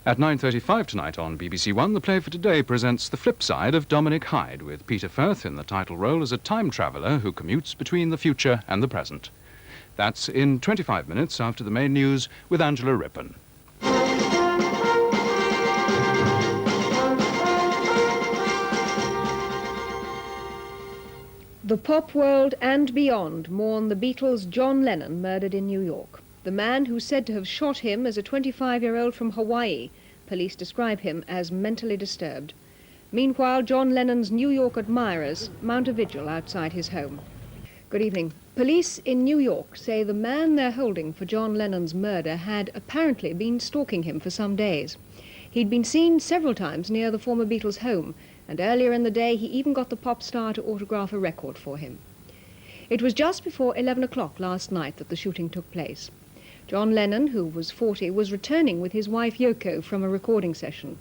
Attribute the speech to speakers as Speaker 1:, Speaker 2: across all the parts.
Speaker 1: At 9:35 tonight on BBC One, the Play for Today presents The Flip Side of Dominic Hyde, with Peter Firth in the title role as a time traveller who commutes between the future and the present. That's in 25 minutes after the main news with Angela Rippon.
Speaker 2: The pop world and beyond mourn the Beatles' John Lennon, murdered in New York. The man who's said to have shot him as a 25-year-old from Hawaii. Police describe him as mentally disturbed. Meanwhile, John Lennon's New York admirers mount a vigil outside his home. Good evening. Police in New York say the man they're holding for John Lennon's murder had apparently been stalking him for some days. He'd been seen several times near the former Beatles' home, and earlier in the day he even got the pop star to autograph a record for him. It was just before 11 o'clock last night that the shooting took place. John Lennon, who was 40, was returning with his wife Yoko from a recording session.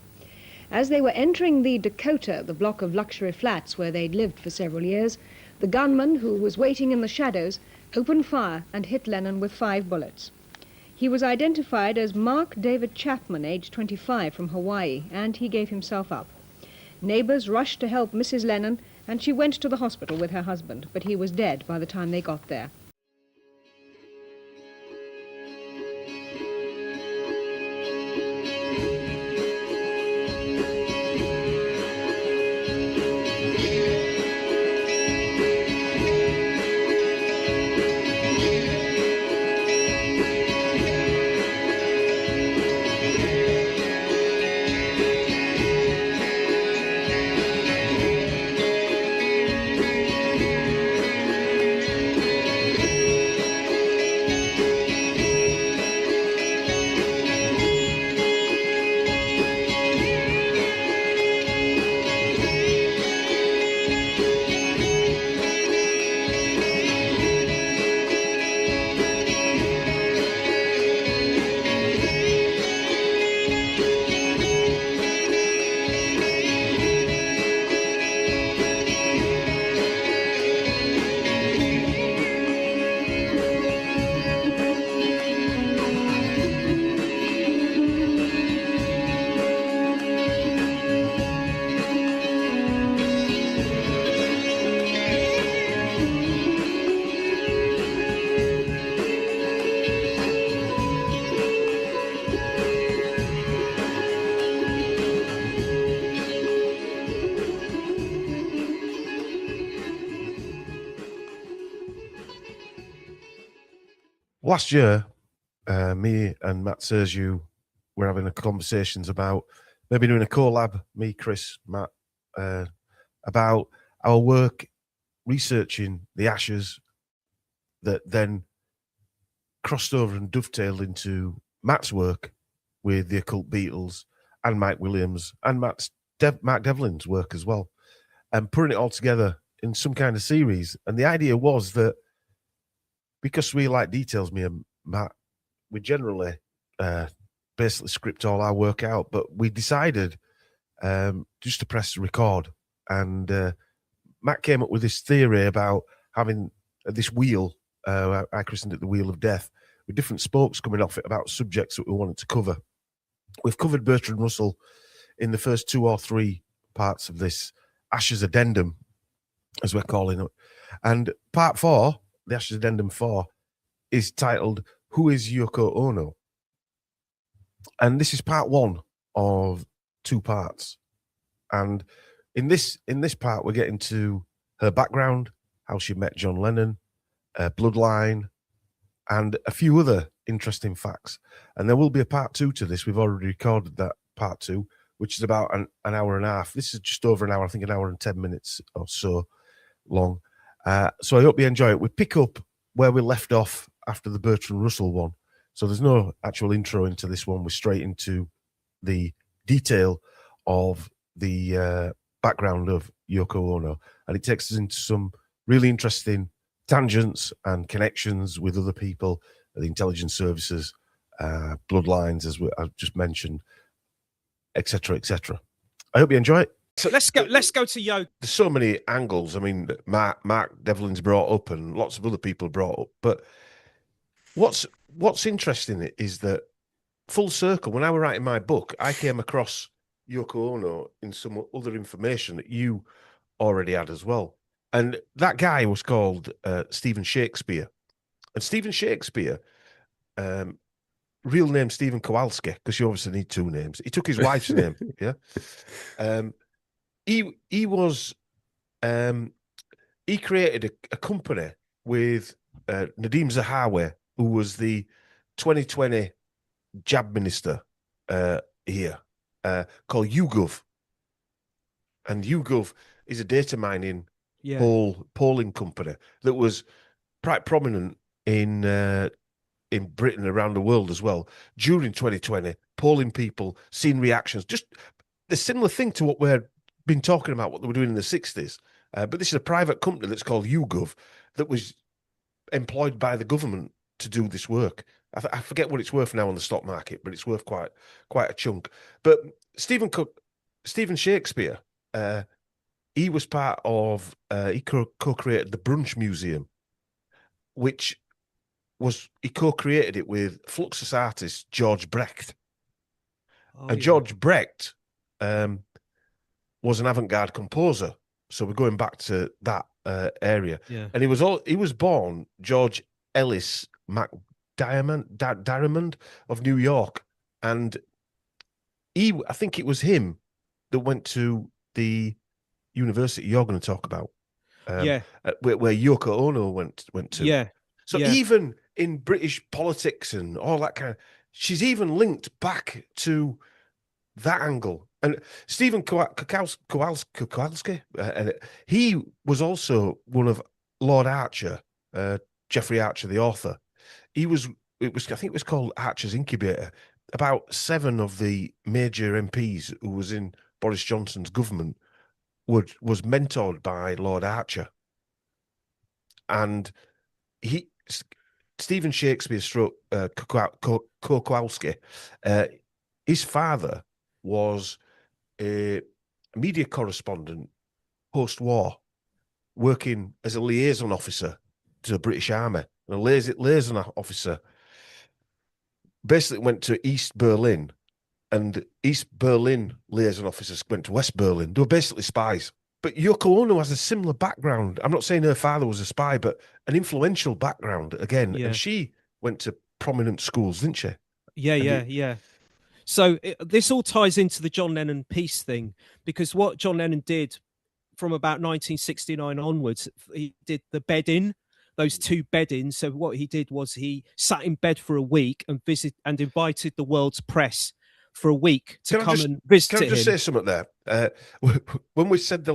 Speaker 2: As they were entering the Dakota, the block of luxury flats where they'd lived for several years, the gunman, who was waiting in the shadows, opened fire and hit Lennon with 5 bullets. He was identified as Mark David Chapman, aged 25, from Hawaii, and he gave himself up. Neighbors rushed to help Mrs. Lennon, and she went to the hospital with her husband, but he was dead by the time they got there.
Speaker 3: Last year, me and Matt Sergiou were having conversations about maybe doing a collab, me, Chris, Matt, about our work researching the ashes that then crossed over and dovetailed into Matt's work with the Occult Beatles and Mike Williams and Mark Devlin's work as well, and putting it all together in some kind of series. And the idea was that because we like details, me and Matt, we generally basically script all our work out, but we decided just to press record. And Matt came up with this theory about having this wheel, I christened it the Wheel of Death, with different spokes coming off it about subjects that we wanted to cover. We've covered Bertrand Russell in the first 2 or 3 parts of this Ashes Addendum, as we're calling it. And part 4, the Ashes Addendum 4, is titled Who is Yoko Ono? And this is part 1 of 2 parts. And in this part, we're getting to her background, how she met John Lennon, bloodline, and a few other interesting facts. And there will be a part 2 to this. We've already recorded that part 2, which is about an hour and a half. This is just over an hour, I think an hour and 10 minutes or so long. So I hope you enjoy it. We pick up where we left off after the Bertrand Russell one. So there's no actual intro into this one. We're straight into the detail of the background of Yoko Ono. And it takes us into some really interesting tangents and connections with other people, the intelligence services, bloodlines, as I've just mentioned, etc., etc. I hope you enjoy it.
Speaker 4: So let's go to Yoko.
Speaker 3: There's so many angles. I mean, Mark Devlin's brought up, and lots of other people brought up. But what's interesting is that full circle, when I was writing my book, I came across Yoko Ono in some other information that you already had as well. And that guy was called Stephen Shakespeare. And Stephen Shakespeare, real name Stephen Kowalski, because you obviously need two names. He took his wife's name, yeah. He created a company with Nadeem Zahawi, who was the 2020 Jab minister here, called YouGov. And YouGov is a data mining polling company that was quite prominent in Britain, around the world as well, during 2020, polling people, seeing reactions, just the similar thing to what we've been talking about, what they were doing in the 60s. But this is a private company that's called YouGov that was employed by the government to do this work. I forget what it's worth now on the stock market, but it's worth quite a chunk. But Stephen Shakespeare, he was part of, he co-created the Brunch Museum, which he co-created it with Fluxus artist George Brecht. George Brecht was an avant-garde composer. So we're going back to that area. Yeah. And he was born George Ellis McDiarmond of New York. And I think it was him that went to the university you're going to talk about. Where Yoko Ono went to. Yeah. So even in British politics and all that kind of, she's even linked back to that angle. And Stephen Kowalski, he was also one of Lord Archer, Geoffrey Archer, the author. I think it was called Archer's Incubator. About 7 of the major MPs who was in Boris Johnson's government was mentored by Lord Archer. And Stephen Shakespeare struck Kowalski. His father was a media correspondent post-war, working as a liaison officer to the British Army. And a liaison officer basically went to East Berlin, and East Berlin liaison officers went to West Berlin. They were basically spies. But Yoko Ono has a similar background. I'm not saying her father was a spy, but an influential background again. Yeah. And she went to prominent schools, didn't she?
Speaker 4: Yeah. So this all ties into the John Lennon peace thing, because what John Lennon did from about 1969 onwards, he did the bed-in, those 2 bed-ins. So what he did was he sat in bed for a week and invited the world's press for a week to come and visit him.
Speaker 3: Can I just say something there? When we said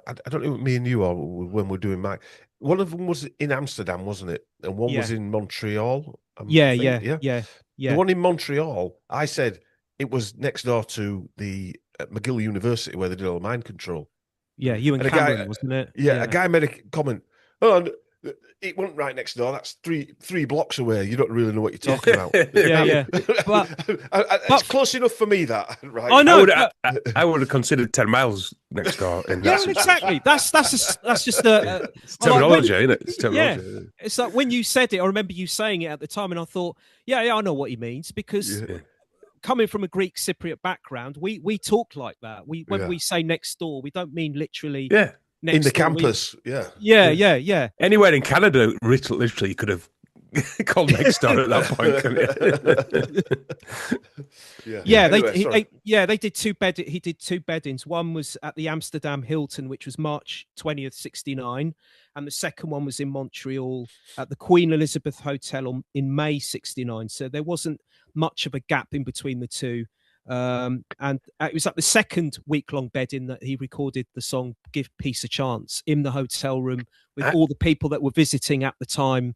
Speaker 3: I don't know, me and you, or when we're doing Mike, one of them was in Amsterdam, wasn't it? And one was in Montreal.
Speaker 4: Yeah.
Speaker 3: The one in Montreal, I said it was next door to the McGill University where they did all the mind control.
Speaker 4: Yeah, you and Cameron, wasn't it?
Speaker 3: Yeah, a guy made a comment. Oh, it wasn't right next door. That's three blocks away. You don't really know what you're talking about.
Speaker 4: Yeah. But
Speaker 3: it's close enough for me, that, right?
Speaker 4: I know.
Speaker 5: I would have considered 10 miles next door.
Speaker 4: Exactly. That's just
Speaker 5: it's terminology, isn't it? It's terminology.
Speaker 4: Yeah. It's like when you said it, I remember you saying it at the time, and I thought, I know what he means, because coming from a Greek Cypriot background, we talk like that. When we say next door, we don't mean literally.
Speaker 5: Yeah.
Speaker 3: In the campus,
Speaker 4: Yeah.
Speaker 5: Anywhere in Canada, literally, you could have called next door at that point.
Speaker 4: They did 2 he did 2 bed-ins. One was at the Amsterdam Hilton, which was March 20th, 69, and the second one was in Montreal at the Queen Elizabeth Hotel in May 69. So there wasn't much of a gap in between the 2. And it was at the second week-long bed-in that he recorded the song "Give Peace a Chance" in the hotel room with all the people that were visiting at the time.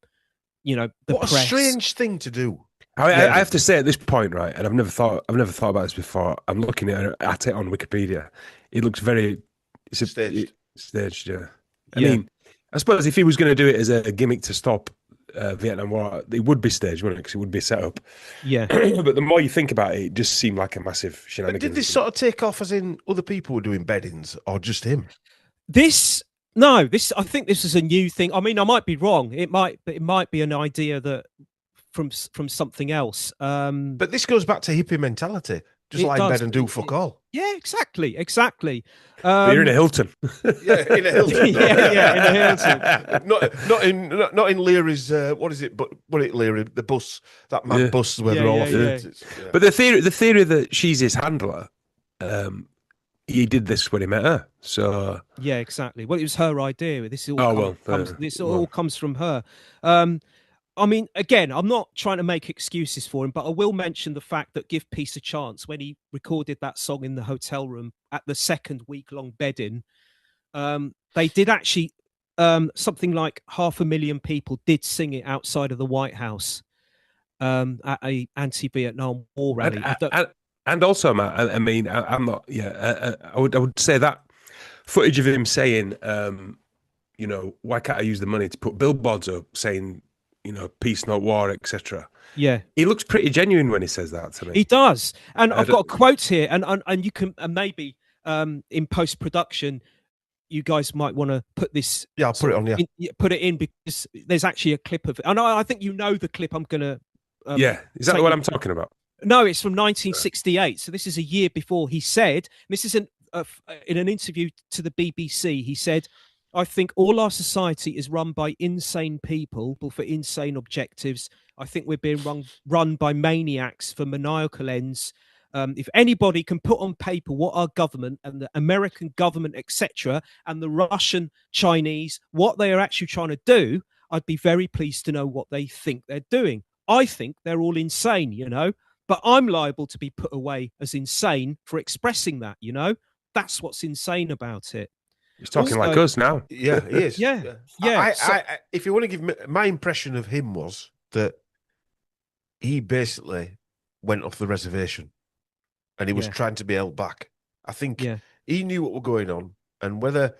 Speaker 4: The
Speaker 3: what
Speaker 4: press.
Speaker 3: A strange thing to do.
Speaker 5: I have to say at this point, right, and I've never thought about this before. I'm looking at it on Wikipedia. It looks very staged. Yeah. I mean, I suppose if he was going to do it as a gimmick to stop Vietnam War, it would be staged, wouldn't it? Because it would be set up.
Speaker 4: Yeah.
Speaker 5: But the more you think about it, it just seemed like a massive shenanigans.
Speaker 3: But did this sort of take off as in other people were doing bed-ins, or just him?
Speaker 4: I think this is a new thing. I mean, I might be wrong. It might be an idea that from something else.
Speaker 3: But this goes back to hippie mentality. Just lie in bed and do fuck all.
Speaker 4: Yeah, exactly.
Speaker 5: But you're in a Hilton.
Speaker 3: Yeah, in a Hilton.
Speaker 4: in a Hilton.
Speaker 3: not in Leary's. What is it? But what it Leary? The bus, that mad bus where they're all off.
Speaker 4: Yeah.
Speaker 5: But the theory that she's his handler, he did this when he met her. So
Speaker 4: yeah, exactly. Well, it was her idea. This all comes from her. I mean, again, I'm not trying to make excuses for him, but I will mention the fact that Give Peace a Chance, when he recorded that song in the hotel room at the second week-long bed-in, they did actually, something like 500,000 people did sing it outside of the White House at a anti-Vietnam War rally.
Speaker 5: And also, Matt, I mean, I'm not, I would say that footage of him saying, why can't I use the money to put billboards up saying, peace, not war, etc.
Speaker 4: Yeah,
Speaker 5: he looks pretty genuine when he says that to me.
Speaker 4: He does, and I've got a quote here, and you can maybe in post production, you guys might want to put this.
Speaker 3: Yeah, I'll put it on. Yeah,
Speaker 4: put it in because there's actually a clip of it. And I think the clip I'm gonna.
Speaker 5: Is that what I'm talking about?
Speaker 4: No, it's from 1968. So this is a year before he said. This is in an interview to the BBC. He said, I think all our society is run by insane people for insane objectives. I think we're being run by maniacs for maniacal ends. If anybody can put on paper what our government and the American government, etc., and the Russian, Chinese, what they are actually trying to do, I'd be very pleased to know what they think they're doing. I think they're all insane, but I'm liable to be put away as insane for expressing that, That's what's insane about it.
Speaker 5: He's talking like us now.
Speaker 3: Yeah, he is.
Speaker 4: Yeah.
Speaker 3: I, if you want to give me, my impression of him was that he basically went off the reservation and he was trying to be held back. I think he knew what was going on, and whether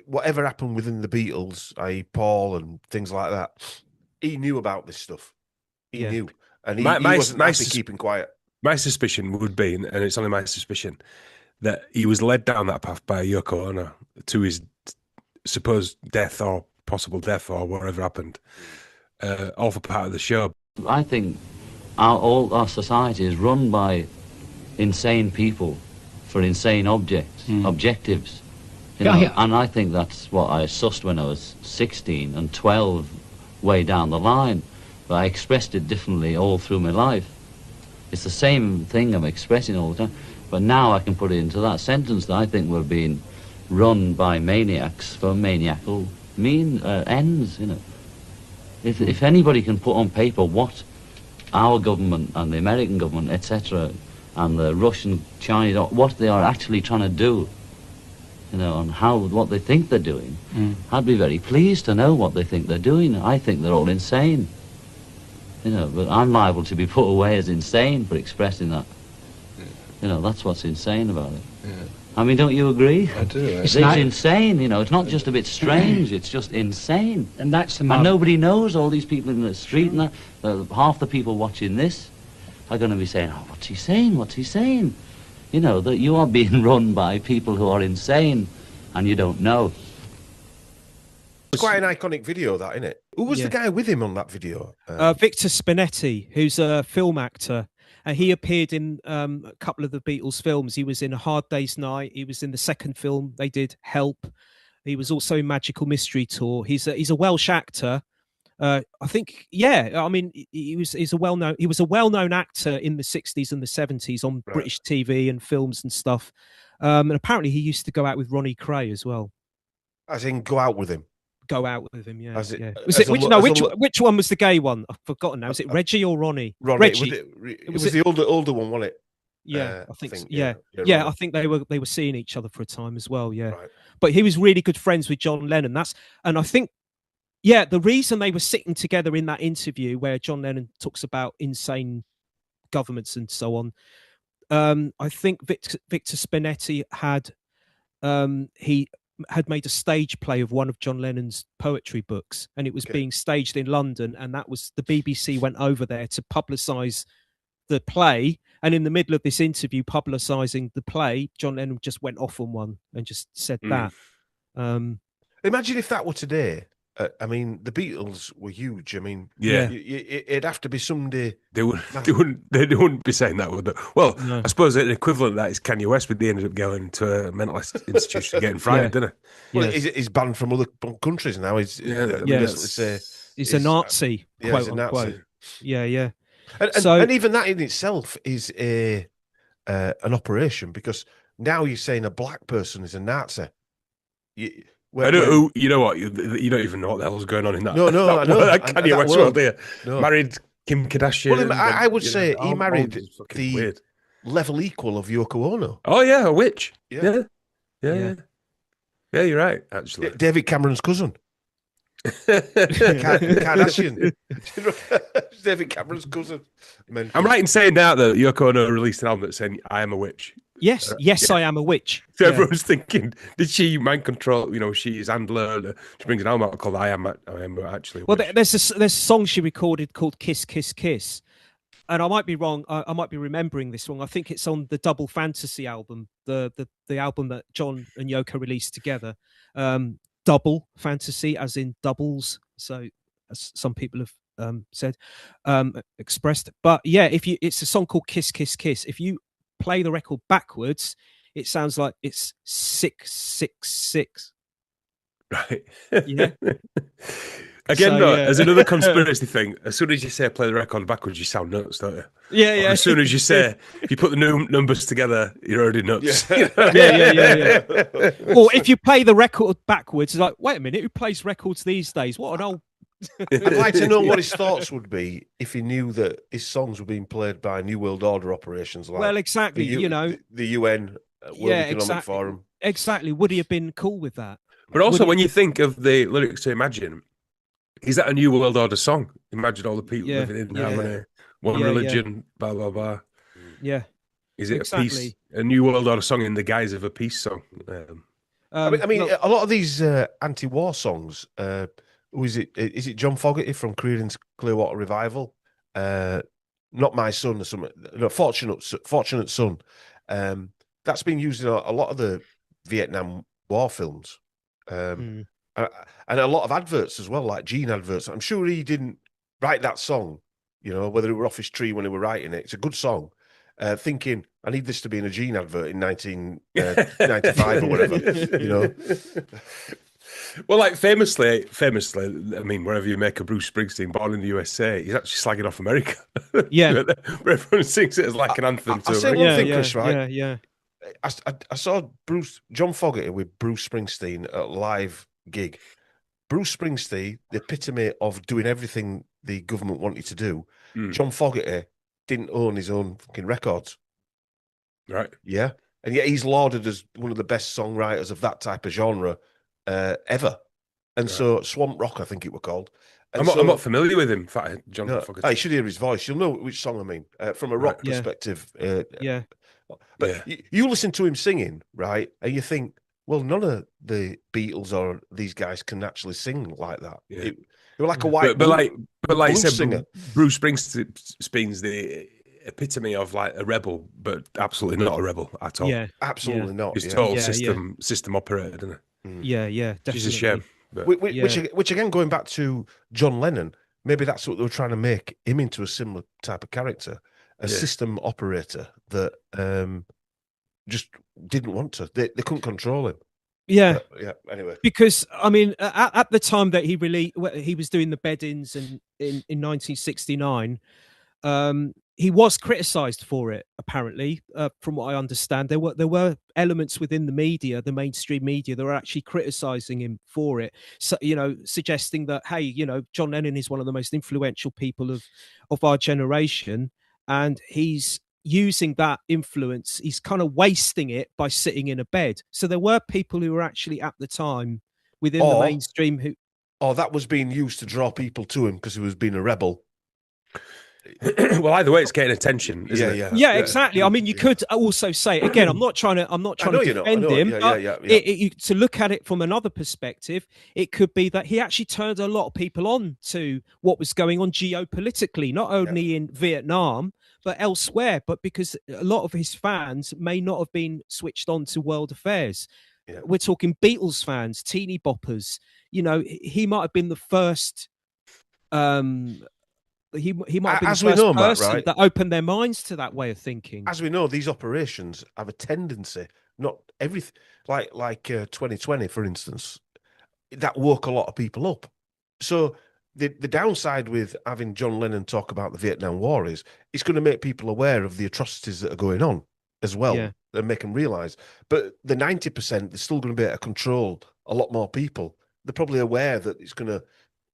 Speaker 3: whatever happened within the Beatles, i.e. Paul and things like that, he knew about this stuff. He knew. And he wasn't happy keeping quiet.
Speaker 5: My suspicion would be, and it's only my suspicion, that he was led down that path by Yoko Ono to his supposed death or possible death or whatever happened, all for part of the show.
Speaker 6: I think all our society is run by insane people for insane objectives. And I think that's what I sussed when I was 16 and 12 way down the line. But I expressed it differently all through my life. It's the same thing I'm expressing all the time. But now I can put it into that sentence that I think we're being run by maniacs for maniacal ends, If anybody can put on paper what our government and the American government, etc., and the Russian, Chinese, what they are actually trying to do, and what they think they're doing, I'd be very pleased to know what they think they're doing. I think they're all insane, but I'm liable to be put away as insane for expressing that. That's what's insane about it. Yeah. I mean, don't you agree?
Speaker 5: I do.
Speaker 6: It's insane, It's not just a bit strange. It's just insane.
Speaker 7: And that's the
Speaker 6: and nobody knows. All these people in the street and that. Half the people watching this are going to be saying, "Oh, what's he saying? What's he saying?" That you are being run by people who are insane, and you don't know.
Speaker 3: It's quite an iconic video, that, isn't it? Who was the guy with him on that video?
Speaker 4: Victor Spinetti, who's a film actor. He appeared in a couple of the Beatles films. He was in A Hard Day's Night. He was in the second film they did, Help. He was also in Magical Mystery Tour. He's a Welsh actor. I think, I mean, he was a well-known actor in the 60s and the 70s on British TV and films and stuff. And apparently he used to go out with Ronnie Kray as well.
Speaker 3: As in go out with him?
Speaker 4: Go out with him, yeah. Which one was the gay one? I've forgotten now. Was it Reggie or Ronnie? Reggie.
Speaker 3: It was the older one, wasn't it?
Speaker 4: Yeah, I think. I think they were seeing each other for a time as well. Yeah, but he was really good friends with John Lennon. And I think, the reason they were sitting together in that interview where John Lennon talks about insane governments and so on. I think Victor Spinetti had made a stage play of one of John Lennon's poetry books, and it was being staged in London, and that was the BBC went over there to publicise the play, and in the middle of this interview publicising the play, John Lennon just went off on one and just said that.
Speaker 3: Imagine if that were today, I mean, the Beatles were huge. I mean,
Speaker 5: Yeah.
Speaker 3: it'd have to be somebody.
Speaker 5: They wouldn't be saying that, would they? Well,
Speaker 4: No.
Speaker 5: I suppose an equivalent of that is Kanye West, but they ended up going to a mental institution getting fried, didn't
Speaker 3: Well,
Speaker 4: Yes.
Speaker 3: he's banned from other countries now. He's basically say
Speaker 4: He's a Nazi,
Speaker 3: yeah,
Speaker 4: quote
Speaker 3: he's a Nazi.
Speaker 4: unquote. Yeah.
Speaker 3: And even that in itself is an operation, because now you're saying a black person is a Nazi.
Speaker 5: you know what? You don't even know what the hell's going on in that.
Speaker 3: No, I know.
Speaker 5: That Kanye West world there.
Speaker 3: No.
Speaker 5: Married Kim Kardashian.
Speaker 3: Well, I would say he married the
Speaker 5: weird.
Speaker 3: level equal of Yoko Ono.
Speaker 5: Oh yeah, a witch.
Speaker 3: Yeah.
Speaker 5: Yeah, you're right, actually.
Speaker 3: David Cameron's cousin. Kardashian. David Cameron's cousin.
Speaker 5: I'm right in saying now that Yoko Ono released an album that's saying "I am a witch."
Speaker 4: Yes, I am a witch.
Speaker 5: So everyone's thinking, did she mind control? You know, she's handler. She brings an album out called "I am actually."
Speaker 4: Well, there's a song she recorded called "Kiss, Kiss, Kiss," and I might be wrong. I might be remembering this wrong. I think it's on the Double Fantasy album, the album that John and Yoko released together. Double Fantasy, as in doubles. So, as some people have expressed. But yeah, it's a song called "Kiss, Kiss, Kiss." If you play the record backwards, it sounds like it's 666.
Speaker 5: Right.
Speaker 4: Yeah.
Speaker 5: Again, as another conspiracy thing, as soon as you say play the record backwards, you sound nuts, don't you?
Speaker 4: Yeah.
Speaker 5: As soon as you say, if you put the numbers together, you're already nuts.
Speaker 4: Yeah. Or if you play the record backwards, it's like, wait a minute, who plays records these days? What an old.
Speaker 3: I'd like to know what his thoughts would be if he knew that his songs were being played by New World Order operations. Like
Speaker 4: exactly.
Speaker 3: the UN World Economic Forum.
Speaker 4: Exactly. Would he have been cool with that?
Speaker 5: But also, when you think of the lyrics to Imagine, is that a New World Order song? Imagine all the people living in harmony, one religion, blah, blah, blah.
Speaker 4: Yeah.
Speaker 5: Is it a New World Order song in the guise of a peace song?
Speaker 3: I mean, a lot of these anti-war songs, who is it? Is it John Fogerty from Creedence Clearwater Revival? Not My Son or something. No, Fortunate Son. That's been used in a lot of the Vietnam War films. And a lot of adverts as well, like Gene adverts. I'm sure he didn't write that song, you know, whether it were off his tree when he were writing it. It's a good song. Thinking, I need this to be in a Gene advert in 1995 or whatever, you know.
Speaker 5: Well, like famously, I mean, wherever you make a Bruce Springsteen, born in the USA, he's actually slagging off America.
Speaker 4: Yeah.
Speaker 5: Where everyone sings it as like an anthem.
Speaker 3: I'll say one thing, Chris,
Speaker 4: right? Yeah.
Speaker 3: I saw John Fogerty with Bruce Springsteen at a live gig. Bruce Springsteen, the epitome of doing everything the government wanted to do. John Fogerty didn't own his own fucking records.
Speaker 5: Right.
Speaker 3: Yeah. And yet he's lauded as one of the best songwriters of that type of genre ever. And so Swamp Rock, I think it were called.
Speaker 5: I'm not familiar with him, John Fogerty.
Speaker 3: You should hear his voice. You'll know which song I mean. From a rock perspective. But you listen to him singing, right? And you think, well, none of the Beatles or these guys can actually sing like that.
Speaker 5: Yeah.
Speaker 3: They were like a white
Speaker 5: but like you said,
Speaker 3: singer.
Speaker 5: Bruce Springsteen's the epitome of like a rebel, but absolutely not a rebel at all.
Speaker 3: Yeah, absolutely not.
Speaker 5: He's total system operator, isn't it?
Speaker 4: Yeah, definitely.
Speaker 5: Which is a shame. But...
Speaker 3: Which again, going back to John Lennon, maybe that's what they were trying to make him into, a similar type of character, a system operator that just didn't want to. They couldn't control him.
Speaker 4: Yeah.
Speaker 3: Anyway,
Speaker 4: because I mean, at the time that he was doing the bed-ins in 1969, he was criticised for it. Apparently, from what I understand, there were elements within the media, the mainstream media, that were actually criticising him for it. So, you know, suggesting that, hey, you know, John Lennon is one of the most influential people of our generation, and he's using that influence, he's kind of wasting it by sitting in a bed. So there were people who were actually at the time within the mainstream who...
Speaker 3: Or that was being used to draw people to him because he was being a rebel.
Speaker 5: Well, either way, it's getting attention, isn't it?
Speaker 4: Yeah, exactly. I mean, you could also say, again, I'm not trying to defend him. To look at it from another perspective, it could be that he actually turned a lot of people on to what was going on geopolitically, not only in Vietnam, but elsewhere. But because a lot of his fans may not have been switched on to world affairs.
Speaker 3: Yeah.
Speaker 4: We're talking Beatles fans, teeny boppers. You know, he might have been the first. He might have been
Speaker 3: As
Speaker 4: the
Speaker 3: we
Speaker 4: first
Speaker 3: know, Matt,
Speaker 4: person
Speaker 3: right?
Speaker 4: that opened their minds to that way of thinking.
Speaker 3: As we know, these operations have a tendency, not everything, like 2020, for instance, that woke a lot of people up. So the downside with having John Lennon talk about the Vietnam War is it's going to make people aware of the atrocities that are going on as well,
Speaker 4: Yeah.
Speaker 3: and make them realise. But the 90%, they're still going to be able to control a lot more people. They're probably aware that it's going to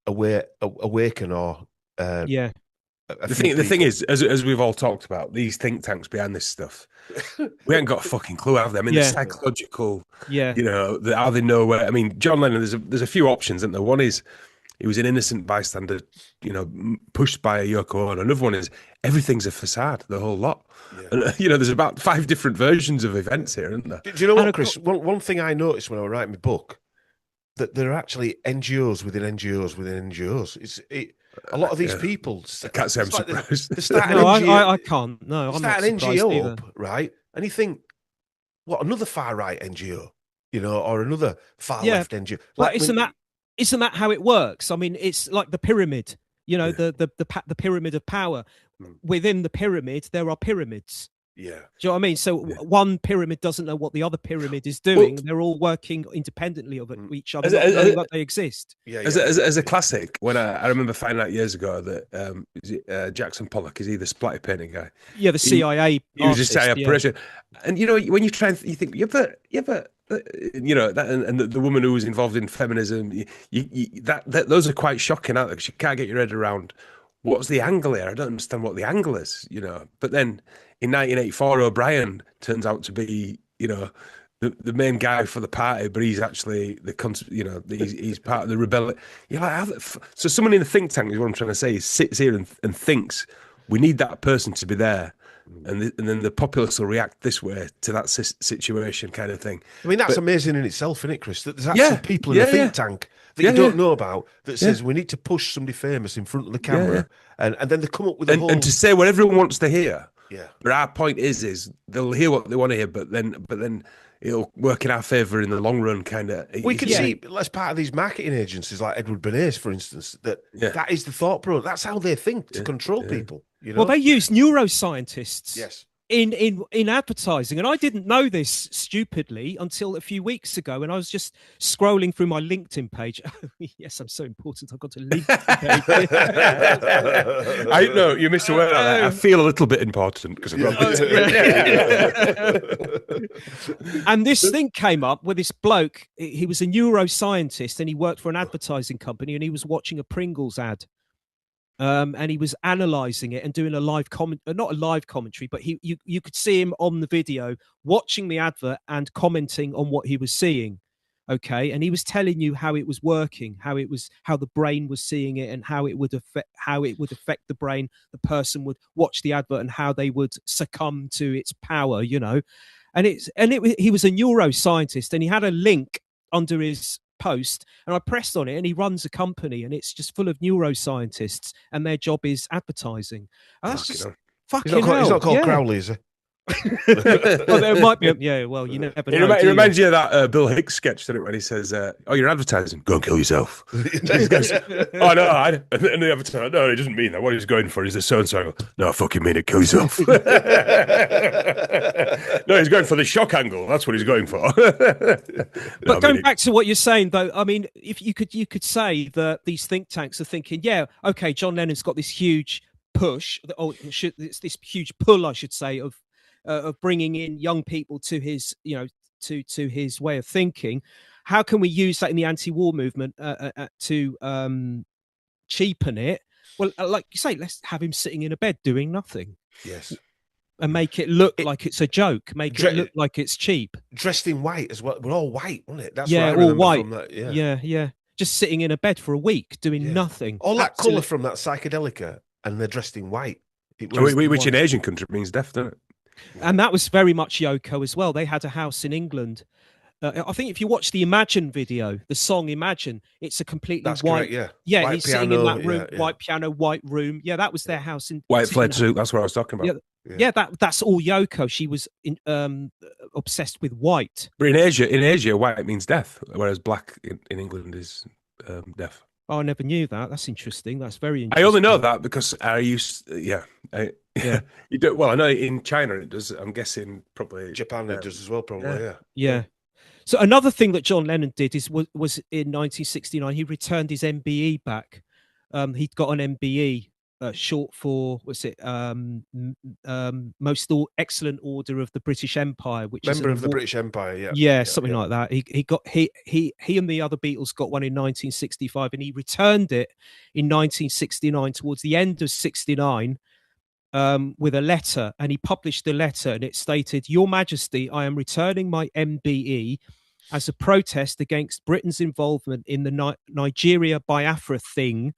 Speaker 3: awaken or
Speaker 5: The thing is, as we've all talked about, these think tanks behind this stuff, we ain't got a fucking clue, have they? I mean, the psychological, you know, how they know where. I mean, John Lennon, there's a few options, isn't there? One is he was an innocent bystander, you know, pushed by a Yoko Ono. Another one is everything's a facade, the whole lot. Yeah. And, you know, there's about 5 different versions of events here, isn't there?
Speaker 3: Do you know what, Chris? One thing I noticed when I was writing my book, that there are actually NGOs within NGOs within NGOs. A lot of these people.
Speaker 5: I can't say I'm surprised.
Speaker 4: I can't. No, I'm
Speaker 3: start
Speaker 4: not
Speaker 3: an
Speaker 4: surprised
Speaker 3: NGO
Speaker 4: either.
Speaker 3: up, right? And you think, what, another far right NGO, you know, or another far left NGO?
Speaker 4: Like, isn't that how it works? I mean, it's like the pyramid. You know, the pyramid of power. Within the pyramid, there are pyramids.
Speaker 3: Yeah.
Speaker 4: Do you know what I mean? So one pyramid doesn't know what the other pyramid is doing. They're all working independently of each other, not knowing that they exist.
Speaker 5: As a classic, when I remember finding out years ago that Jackson Pollock is he the splatter painting guy?
Speaker 4: Yeah, the CIA.
Speaker 5: He was just CIA operation. And you know, when you try and you think, you ever you know, that and the woman who was involved in feminism, those are quite shocking, aren't they? Because you can't get your head around what's the angle here. I don't understand what the angle is, you know. But then in 1984, O'Brien turns out to be, you know, the main guy for the party, but he's actually he's part of the rebellion. You're like, so someone in the think tank is what I'm trying to say. Sits here and thinks we need that person to be there. And then the populace will react this way to that situation, kind of thing.
Speaker 3: I mean, that's amazing in itself, isn't it, Chris? That there's actually people in the think tank that you don't know about that says we need to push somebody famous in front of the camera, and then they come up with
Speaker 5: and to say what everyone wants to hear.
Speaker 3: Yeah.
Speaker 5: But our point is they'll hear what they want to hear, but then it'll work in our favour in the long run, kind of.
Speaker 3: We can see, as part of these marketing agencies like Edward Bernays, for instance, that is the thought process. That's how they think to control people. You know?
Speaker 4: Well, they use neuroscientists.
Speaker 3: Yes.
Speaker 4: In advertising, and I didn't know this stupidly until a few weeks ago, and I was just scrolling through my LinkedIn page. Yes, I'm so important. I've got a LinkedIn page.
Speaker 5: I know you missed away on that. I feel a little bit important because
Speaker 4: And this thing came up with this bloke. He was a neuroscientist, and he worked for an advertising company, and he was watching a Pringles ad. And he was analysing it and doing a live not a live commentary, but you could see him on the video watching the advert and commenting on what he was seeing. Okay, and he was telling you how it was working, how the brain was seeing it, and how it would affect the brain. The person would watch the advert and how they would succumb to its power, you know. And he was a neuroscientist, and he had a link under his post, and I pressed on it, and he runs a company, and it's just full of neuroscientists, and their job is advertising. And that's just fucking hell.
Speaker 3: He's not called Crowley, is he?
Speaker 4: Well, there might be. Well, you never know.
Speaker 5: It reminds you of that Bill Hicks sketch, doesn't it? When he says, "Oh, you're advertising. Go and kill yourself." He goes, "Oh no, and the advertiser, no, he doesn't mean that. What he's going for is the so and so." No, I fucking mean it. Kill yourself. No, he's going for the shock angle. That's what he's going for.
Speaker 4: But going back to what you're saying, though, I mean, if you could say that these think tanks are thinking, yeah, okay, John Lennon's got this huge push, it's this huge pull, I should say, of bringing in young people to his, you know, to his way of thinking. How can we use that in the anti-war movement to cheapen it? Well, like you say, let's have him sitting in a bed doing nothing.
Speaker 3: Yes.
Speaker 4: And make it look like it's a joke. Make it look like it's cheap.
Speaker 3: Dressed in white as well. We're all white, wasn't it? That's
Speaker 4: what I remember all white.
Speaker 3: From that,
Speaker 4: yeah. Just sitting in a bed for a week doing nothing.
Speaker 3: All that colour from that psychedelica, and they're dressed in white.
Speaker 5: Which in Asian country means death, doesn't it?
Speaker 4: And that was very much Yoko as well. They had a house in England. I think if you watch the Imagine video, the song Imagine, it's a completely white.
Speaker 3: Correct,
Speaker 4: white he's piano, sitting in that room, white piano, white room. Yeah, that was their house in
Speaker 5: white flared suit. That's what I was talking about.
Speaker 4: Yeah, Yeah, that's all Yoko. She was obsessed with white.
Speaker 5: But in Asia, white means death, whereas black in England is death.
Speaker 4: Oh, I never knew that. That's interesting. That's very interesting.
Speaker 5: I only know that because I used, yeah. You do, well, I know in China it does. I'm guessing probably
Speaker 3: Japan it does as well, probably.
Speaker 4: Yeah. So another thing that John Lennon did was in 1969 he returned his MBE back. He'd got an MBE, short for Most Excellent Order of the British Empire, which
Speaker 3: Member
Speaker 4: is
Speaker 3: of the British Empire.
Speaker 4: Yeah, something like that. He and the other Beatles got one in 1965, and he returned it in 1969 towards the end of '69. With a letter, and he published the letter, and it stated, "Your Majesty, I am returning my MBE as a protest against Britain's involvement in the Nigeria Biafra thing,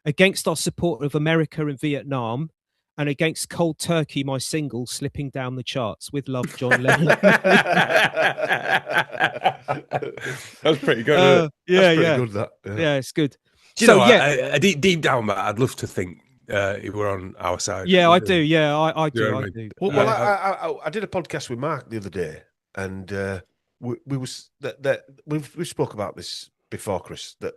Speaker 4: against our support of America and Vietnam, and against Cold Turkey, my single, slipping down the charts. With love, John Lennon."
Speaker 5: That's pretty good.
Speaker 3: That's pretty good, that.
Speaker 4: Yeah, it's good.
Speaker 5: Do you know, I deep down, but I'd love to think you were on our side.
Speaker 4: Yeah, I do. Yeah, I do.
Speaker 5: Yeah,
Speaker 4: I do.
Speaker 3: Well, I did a podcast with Mark the other day, and we spoke about this before, Chris. That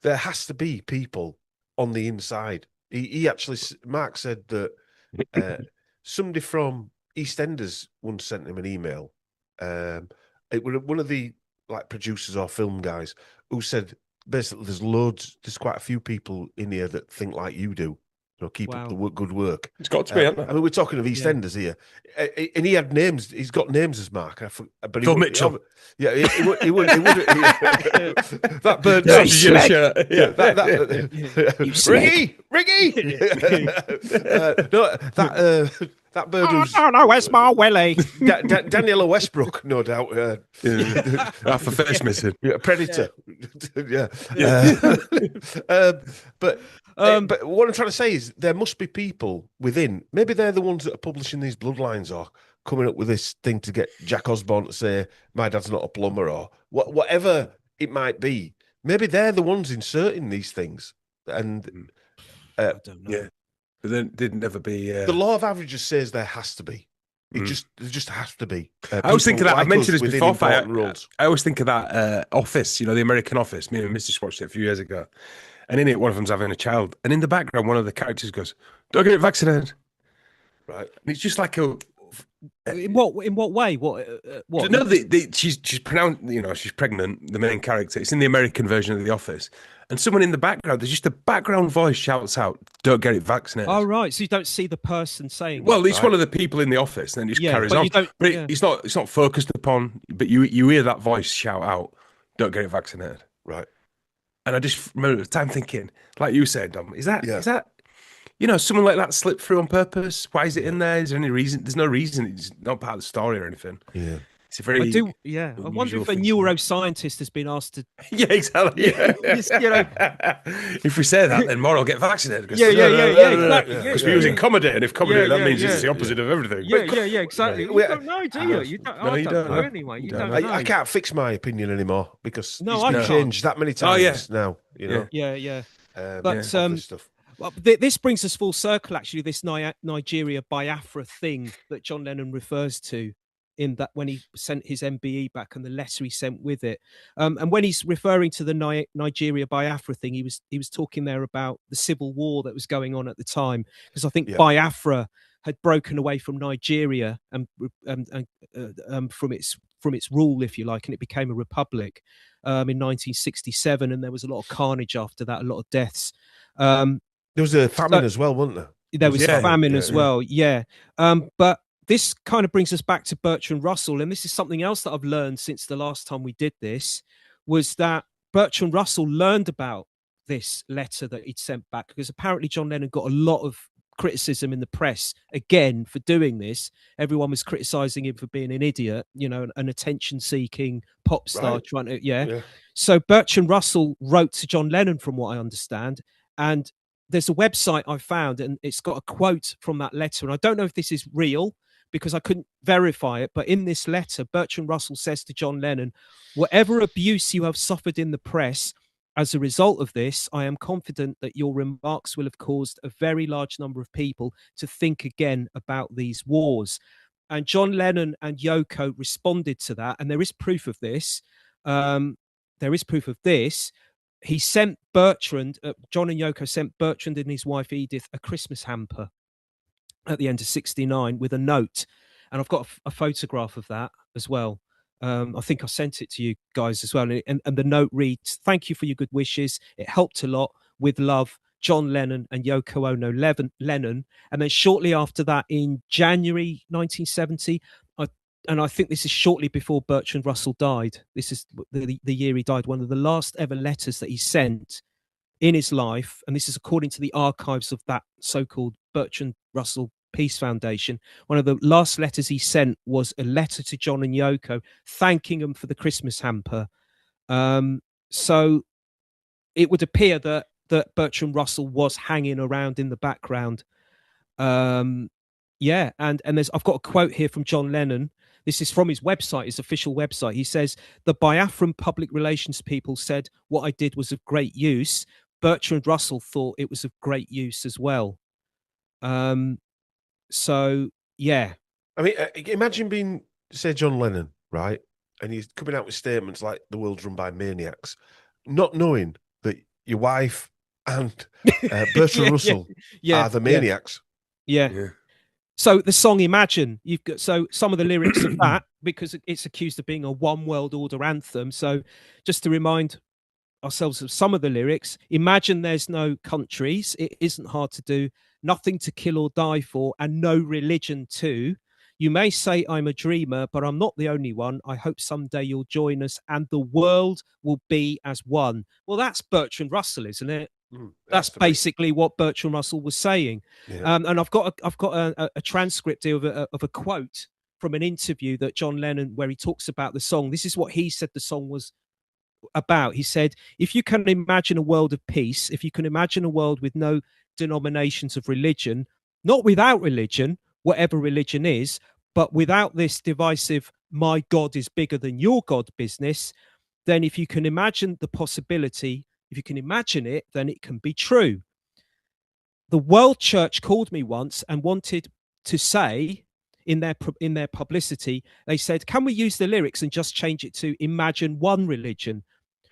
Speaker 3: there has to be people on the inside. He actually, Mark said that somebody from EastEnders once sent him an email. It was one of the producers or film guys who said basically there's quite a few people in here that think like you do. Keep up the good work.
Speaker 5: It's got to be, hasn't it?
Speaker 3: I mean, we're talking of EastEnders here, and he had names. He's got names as Mark. But
Speaker 5: Phil Mitchell.
Speaker 3: Yeah, he would. That bird. Riggy. That bird was.
Speaker 4: Oh no, where's my Willie?
Speaker 3: Daniela Westbrook, no doubt.
Speaker 5: Half a face missing.
Speaker 3: Predator. But what I'm trying to say is there must be people within. Maybe they're the ones that are publishing these bloodlines or coming up with this thing to get Jack Osborne to say my dad's not a plumber or whatever it might be. Maybe they're the ones inserting these things, and
Speaker 4: I don't know.
Speaker 5: Yeah, but then didn't ever be.
Speaker 3: The law of averages says there has to be. There just has to be.
Speaker 5: I always think of that. I've mentioned this before. I always think of that Office. You know, the American Office. Me and Mrs. watched it a few years ago. And in it, one of them's having a child. And in the background, one of the characters goes, "Don't get vaccinated."
Speaker 3: Right.
Speaker 5: And it's just like a...
Speaker 4: In what way? What?
Speaker 5: No, she's pronounced, she's pregnant, the main character. It's in the American version of The Office. And someone in the background, there's just a background voice shouts out, "Don't get it vaccinated."
Speaker 4: Oh, right. So you don't see the person saying
Speaker 5: Well,
Speaker 4: that,
Speaker 5: it's
Speaker 4: right?
Speaker 5: one of the people in the office, and then it just carries
Speaker 4: but
Speaker 5: on.
Speaker 4: you don't-
Speaker 5: But
Speaker 4: yeah.
Speaker 5: it's not focused upon, but you hear that voice shout out, "Don't get it vaccinated."
Speaker 3: Right.
Speaker 5: And I just remember at the time thinking, like you said, Dom, is that someone like that slipped through on purpose? Why is it in there? Is there any reason? There's no reason. It's not part of the story or anything.
Speaker 3: Yeah.
Speaker 5: It's a very...
Speaker 4: I wonder if a neuroscientist has been asked to...
Speaker 5: Yeah, exactly. Yeah. If we say that, then more will get vaccinated.
Speaker 4: Exactly.
Speaker 5: Because we're using comedy, and if comedy, that means it's the opposite of everything.
Speaker 4: Yeah, exactly. You don't know, do you? You don't know anyway. You don't know.
Speaker 3: I can't fix my opinion anymore because
Speaker 4: No,
Speaker 3: it's
Speaker 4: I
Speaker 3: been
Speaker 4: can't.
Speaker 3: changed that many times now. You know.
Speaker 4: Yeah.
Speaker 3: But this stuff.
Speaker 4: Well, this brings us full circle, actually, this Nigeria Biafra thing that John Lennon refers to in that when he sent his MBE back and the letter he sent with it. And when he's referring to the Nigeria Biafra thing, he was talking there about the civil war that was going on at the time, because I think Biafra had broken away from Nigeria and from its rule, if you like, and it became a republic in 1967, and there was a lot of carnage after that, a lot of deaths.
Speaker 3: There was a famine as well, wasn't there?
Speaker 4: There was a famine as well, yeah. But this kind of brings us back to Bertrand Russell, and this is something else that I've learned since the last time we did this, was that Bertrand Russell learned about this letter that he'd sent back, because apparently John Lennon got a lot of criticism in the press again for doing this. Everyone was criticizing him for being an idiot, an attention-seeking pop star trying to So Bertrand Russell wrote to John Lennon, from what I understand, and there's a website I found, and it's got a quote from that letter, and I don't know if this is real because I couldn't verify it, but in this letter, Bertrand Russell says to John Lennon, "Whatever abuse you have suffered in the press, As a result of this, I am confident that your remarks will have caused a very large number of people to think again about these wars. And John Lennon and Yoko responded to that, and there is proof of this. He sent Bertrand, John and Yoko sent Bertrand and his wife Edith a Christmas hamper at the end of '69 with a note. And I've got a photograph of that as well. I think I sent it to you guys as well. And the note reads, "Thank you for your good wishes. It helped a lot. With love, John Lennon and Yoko Ono Lennon." And then shortly after that, in January 1970, and I think this is shortly before Bertrand Russell died. This is the year he died. One of the last ever letters that he sent in his life, and this is according to the archives of that so-called Bertrand Russell Peace Foundation. One of the last letters he sent was a letter to John and Yoko, thanking them for the Christmas hamper. So it would appear that Bertrand Russell was hanging around in the background. And I've got a quote here from John Lennon. This is from his website, his official website. He says, "The Biafran public relations people said what I did was of great use. Bertrand Russell thought it was of great use as well." So, yeah.
Speaker 3: I mean, imagine being, say, John Lennon, right? And he's coming out with statements like the world's run by maniacs, not knowing that your wife and Bertrand Russell are the maniacs.
Speaker 4: Yeah. So the song Imagine, you've got some of the lyrics of that, because it's accused of being a one world order anthem. So just to remind ourselves of some of the lyrics: imagine there's no countries, it isn't hard to do, nothing to kill or die for, and no religion too. You may say I'm a dreamer, but I'm not the only one. I hope someday you'll join us and the world will be as one. Well, that's Bertrand Russell, isn't it? That's basically what Bertrand Russell was saying. Yeah. And I've got a transcript here of a quote from an interview that John Lennon, where he talks about the song. This is what he said the song was about. He said, "If you can imagine a world of peace, if you can imagine a world with no denominations of religion, not without religion, whatever religion is, but without this divisive 'my God is bigger than your God' business, then if you can imagine the possibility, if you can imagine it, then it can be true. The World Church called me once and wanted to say in their publicity, they said, can we use the lyrics and just change it to imagine one religion?'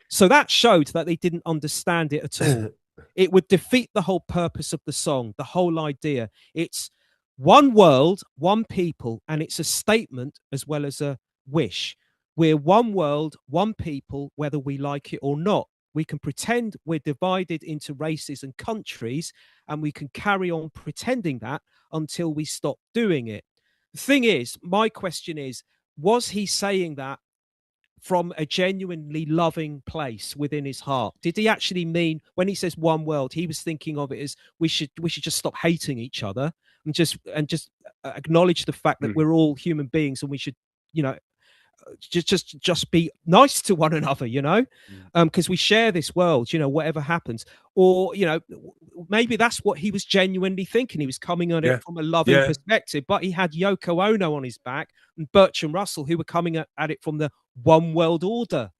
Speaker 4: So that showed that they didn't understand it at all. It would defeat the whole purpose of the song, the whole idea. It's one world, one people, and it's a statement as well as a wish. We're one world, one people, whether we like it or not. We can pretend we're divided into races and countries, and we can carry on pretending that until we stop doing it." The thing is, my question is, was he saying that from a genuinely loving place within his heart? Did he actually mean, when he says one world, he was thinking of it as we should just stop hating each other and just acknowledge the fact that we're all human beings and we should, just be nice to one another, because we share this world, whatever happens. Or, maybe that's what he was genuinely thinking. He was coming at it from a loving perspective, but he had Yoko Ono on his back and Bertrand Russell, who were coming at it from the one world order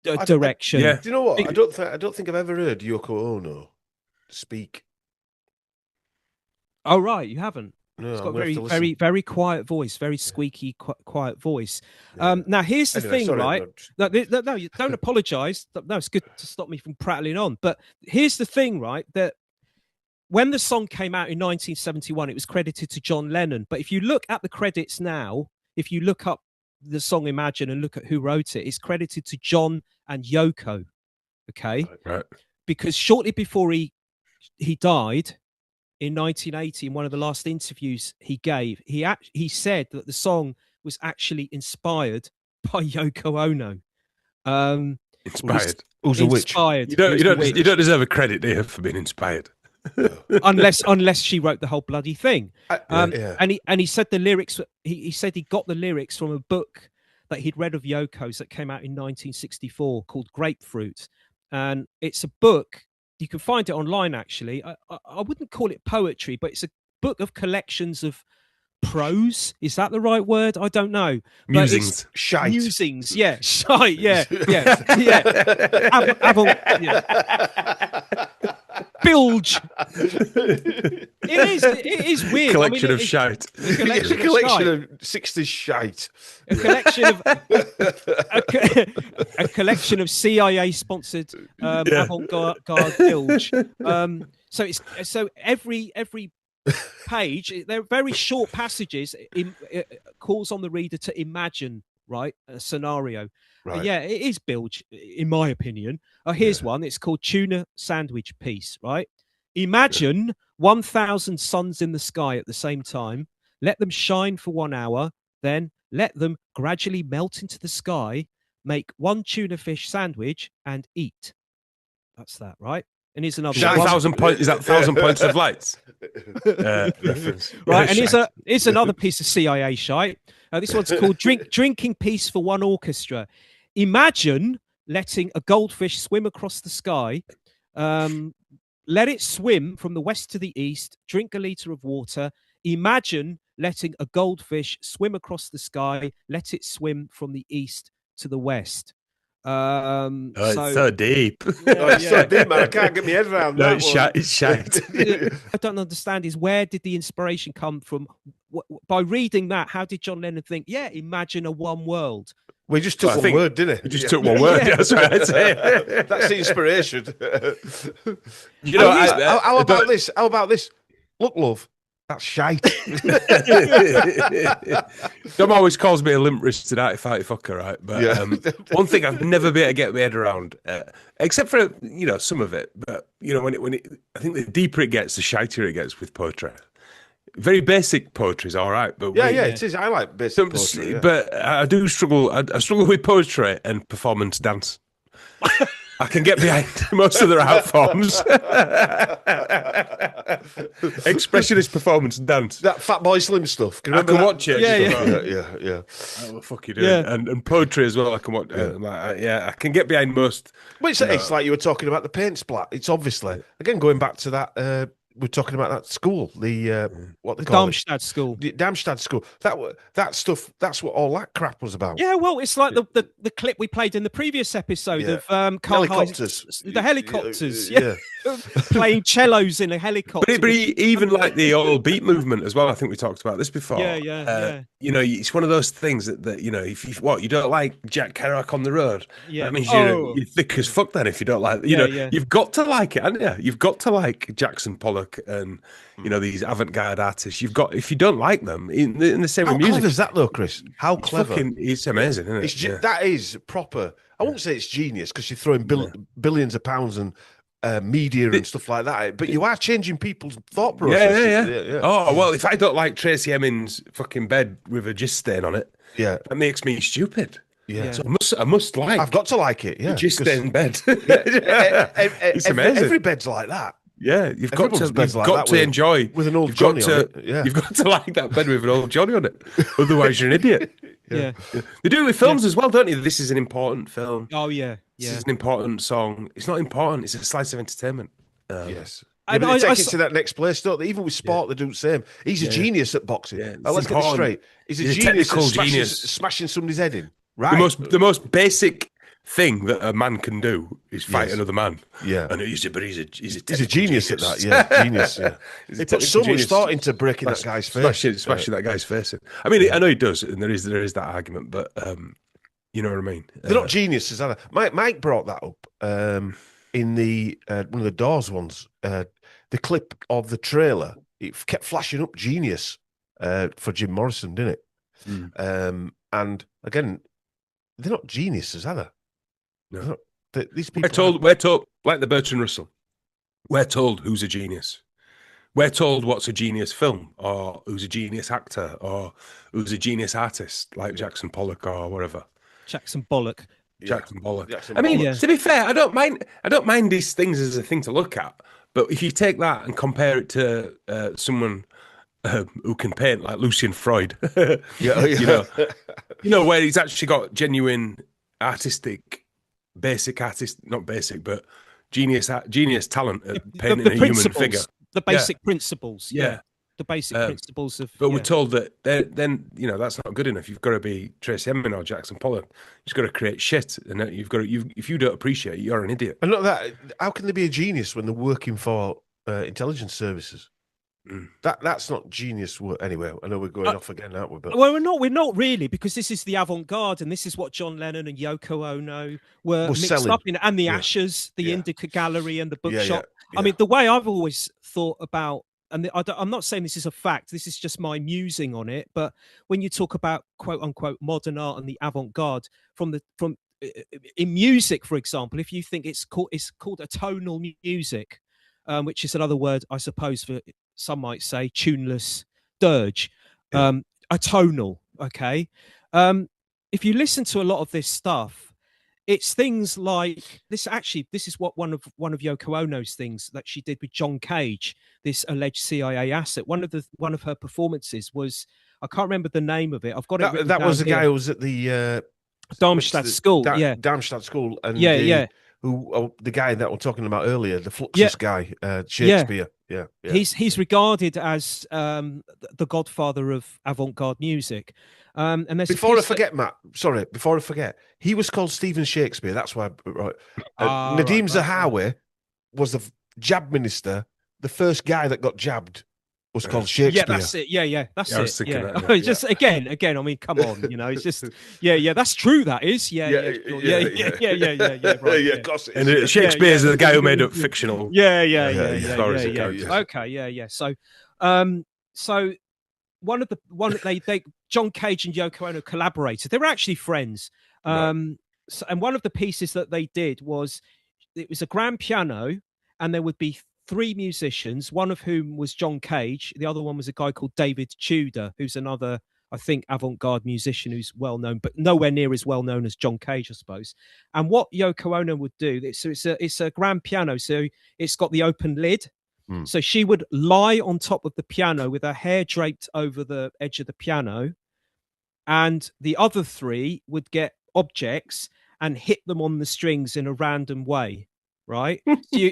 Speaker 4: direction.
Speaker 3: Do you know what? I don't think I've ever heard Yoko Ono speak.
Speaker 4: Oh, right. You haven't?
Speaker 3: No,
Speaker 4: it's got a very, very quiet voice, very squeaky, quiet voice. Now, here's the thing, right? No, you don't apologize. No, it's good to stop me from prattling on. But here's the thing, right? That when the song came out in 1971, it was credited to John Lennon. But if you look at the credits now, if you look up the song Imagine and look at who wrote it, it's credited to John and Yoko. Okay?
Speaker 5: Right.
Speaker 4: Because shortly before he died, in 1980, in one of the last interviews he gave, he said that the song was actually inspired by Yoko Ono.
Speaker 5: Inspired?
Speaker 3: Who's a witch?
Speaker 5: You don't deserve a credit here for being inspired.
Speaker 4: unless she wrote the whole bloody thing. And he said the lyrics. He said he got the lyrics from a book that he'd read of Yoko's that came out in 1964 called Grapefruit, and it's a book. You can find it online, actually. I wouldn't call it poetry, but it's a book of collections of prose. Is that the right word? I don't know.
Speaker 5: Musings.
Speaker 3: Shite.
Speaker 4: Musings. Yeah. Shite. Yeah. Bilge. It is weird.
Speaker 5: Collection of shite.
Speaker 3: A collection of 60s shite.
Speaker 4: A collection of a collection of CIA-sponsored avant-garde bilge. So every page, they're very short passages. It calls on the reader to imagine, right, a scenario.
Speaker 3: Right.
Speaker 4: Yeah, it is bilge, in my opinion. Here's one. It's called Tuna Sandwich Piece, right? Imagine 1,000 suns in the sky at the same time. Let them shine for 1 hour. Then let them gradually melt into the sky. Make one tuna fish sandwich and eat. That's that, right? And here's another one.
Speaker 5: 1,000 points. Is that 1,000 points of lights? Reference.
Speaker 4: Right, and here's another piece of CIA shite. This one's called Drinking Piece for One Orchestra. Imagine letting a goldfish swim across the sky. Let it swim from the west to the east. Drink a litre of water. Imagine letting a goldfish swim across the sky. Let it swim from the east to the west.
Speaker 5: It's so deep.
Speaker 3: It's so deep, man. I can't get my head around that.
Speaker 5: It's shite.
Speaker 4: I don't understand is where did the inspiration come from? By reading that, how did John Lennon think, imagine a one world?
Speaker 3: We just took one word, didn't it?
Speaker 5: We just took one word. Yeah. That's right.
Speaker 3: That's the inspiration.
Speaker 5: You know,
Speaker 3: how about this? How about this? Look, love, that's shite.
Speaker 5: Dom always calls me a limp-wristed arty-farty fucker, right? But one thing I've never been able to get my head around, except for some of it, but when it, I think the deeper it gets, the shitier it gets with poetry. Very basic poetry is all right, but
Speaker 3: it is. I like basic poetry,
Speaker 5: but I do struggle. I struggle with poetry and performance dance. I can get behind most of their art forms. Expressionist performance dance.
Speaker 3: That Fatboy Slim stuff.
Speaker 5: I can watch it.
Speaker 3: Yeah.
Speaker 5: What the fuck you doing? Yeah. And poetry as well. I can watch. I can get behind most.
Speaker 3: But it's like you were talking about the paint splat. It's obviously again going back to that. We're talking about that school, what they call
Speaker 4: Darmstadt School.
Speaker 3: The Darmstadt School. That stuff. That's what all that crap was about.
Speaker 4: Yeah, well, it's like the clip we played in the previous episode of
Speaker 3: helicopters.
Speaker 4: The helicopters, playing cellos in a helicopter.
Speaker 5: But even like the old beat movement as well. I think we talked about this before.
Speaker 4: Yeah.
Speaker 5: It's one of those things that if you don't like Jack Kerouac on the road, that means you're thick as fuck. Then if you don't like, you've got to like it, haven't you? You've got to like Jackson Pollock and these avant-garde artists. You've got, if you don't like them in the same
Speaker 3: How
Speaker 5: music.
Speaker 3: How clever is that though, Chris? How clever!
Speaker 5: It's amazing, isn't it?
Speaker 3: That is proper. I won't say it's genius because you're throwing billions of pounds and media and stuff like that. But you are changing people's thought process.
Speaker 5: Yeah. Oh well, if I don't like Tracy Emin's fucking bed with a gist stain on it, that makes me stupid.
Speaker 3: Yeah,
Speaker 5: so I must like.
Speaker 3: I've got to like it. Yeah,
Speaker 5: just in bed.
Speaker 3: It's amazing. Every bed's like that.
Speaker 5: Yeah, you've got to enjoy
Speaker 3: with an old Johnny on it. Yeah,
Speaker 5: you've got to like that bed with an old Johnny on it. Otherwise, you're an idiot.
Speaker 4: Yeah.
Speaker 5: They do it with films as well, don't they? This is an important film.
Speaker 4: Oh yeah.
Speaker 5: This is an important song. It's not important. It's a slice of entertainment.
Speaker 3: Yes. Yeah, but they take it to that next place, don't they? Even with sport, they do the same. He's a genius at boxing.
Speaker 5: Yeah,
Speaker 3: let's get it straight. He's a genius at smashing somebody's head in. Right.
Speaker 5: The most basic thing that a man can do is fight another man.
Speaker 3: Yeah,
Speaker 5: and he's a
Speaker 3: genius at that. Yeah, genius. Yeah, he put so much thought into breaking that guy's face,
Speaker 5: smashing that guy's face in. I mean, I know he does, and there is that argument, but you know what I mean.
Speaker 3: They're not geniuses, are they? Mike brought that up in the one of the Doors ones. The clip of the trailer, it kept flashing up "Genius" for Jim Morrison, didn't it? And again, they're not geniuses, are they?
Speaker 5: No.
Speaker 3: These people
Speaker 5: we're told, like the Bertrand Russell, we're told who's a genius. We're told what's a genius film, or who's a genius actor, or who's a genius artist, like Jackson Pollock or whatever.
Speaker 4: Jackson Pollock.
Speaker 5: I mean, to be fair, I don't mind these things as a thing to look at. But if you take that and compare it to someone who can paint, like Lucian Freud, you know, where he's actually got genuine genius talent at painting a human figure.
Speaker 4: The basic principles.
Speaker 5: Yeah.
Speaker 4: the basic principles of.
Speaker 5: But we're told that then that's not good enough. You've got to be Tracy Emin or Jackson Pollock. You've got to create shit, and you've got to. If you don't appreciate it, you're an idiot.
Speaker 3: And not that. How can they be a genius when they're working for intelligence services? That's not genius work. Anyway, I know we're going off again, aren't we? But
Speaker 4: well, we're not really, because this is the avant-garde, and this is what John Lennon and Yoko Ono were mixed
Speaker 3: selling.
Speaker 4: up in, and the Ashes, the Indica Gallery, and the bookshop.
Speaker 3: Yeah.
Speaker 4: I mean, the way I've always thought about, and I'm not saying this is a fact, this is just my musing on it, but when you talk about quote unquote modern art and the avant-garde from in music, for example, if you think it's called atonal music, which is another word, I suppose, for some might say tuneless dirge, atonal. Okay, if you listen to a lot of this stuff, it's things like this. Actually, this is what one of Yoko Ono's things that she did with John Cage, this alleged CIA asset. One of her performances was, I can't remember the name of it. I've got it.
Speaker 3: That was the guy who was at the
Speaker 4: Darmstadt School.
Speaker 3: Darmstadt School, and the guy that we're talking about earlier, the Fluxus guy, Shakespeare. Yeah.
Speaker 4: He's regarded as the godfather of avant-garde music. And there's
Speaker 3: before I forget, Matt. Sorry, before I forget, he was called Stephen Shakespeare. That's why. Right. Nadim Zahawi was the jab minister. The first guy that got jabbed was called Shakespeare.
Speaker 4: Yeah, that's it. Yeah, that's
Speaker 5: I was
Speaker 4: it.
Speaker 5: thinking
Speaker 4: Yeah.
Speaker 5: that,
Speaker 4: Just again. I mean, come on, it's just that's true. That is. Yeah. Right,
Speaker 3: Of course it is.
Speaker 5: And Shakespeare's the guy who made up fictional.
Speaker 4: Stories and characters. Okay. So one of they John Cage and Yoko Ono collaborated. They were actually friends. And one of the pieces that they did was, it was a grand piano, and there would be 3 musicians, one of whom was John Cage. The other one was a guy called David Tudor, who's another, I think, avant-garde musician who's well known, but nowhere near as well known as John Cage, I suppose. And what Yoko Ono would do, it's a grand piano, so it's got the open lid. So she would lie on top of the piano with her hair draped over the edge of the piano, and the other 3 would get objects and hit them on the strings in a random way. Right,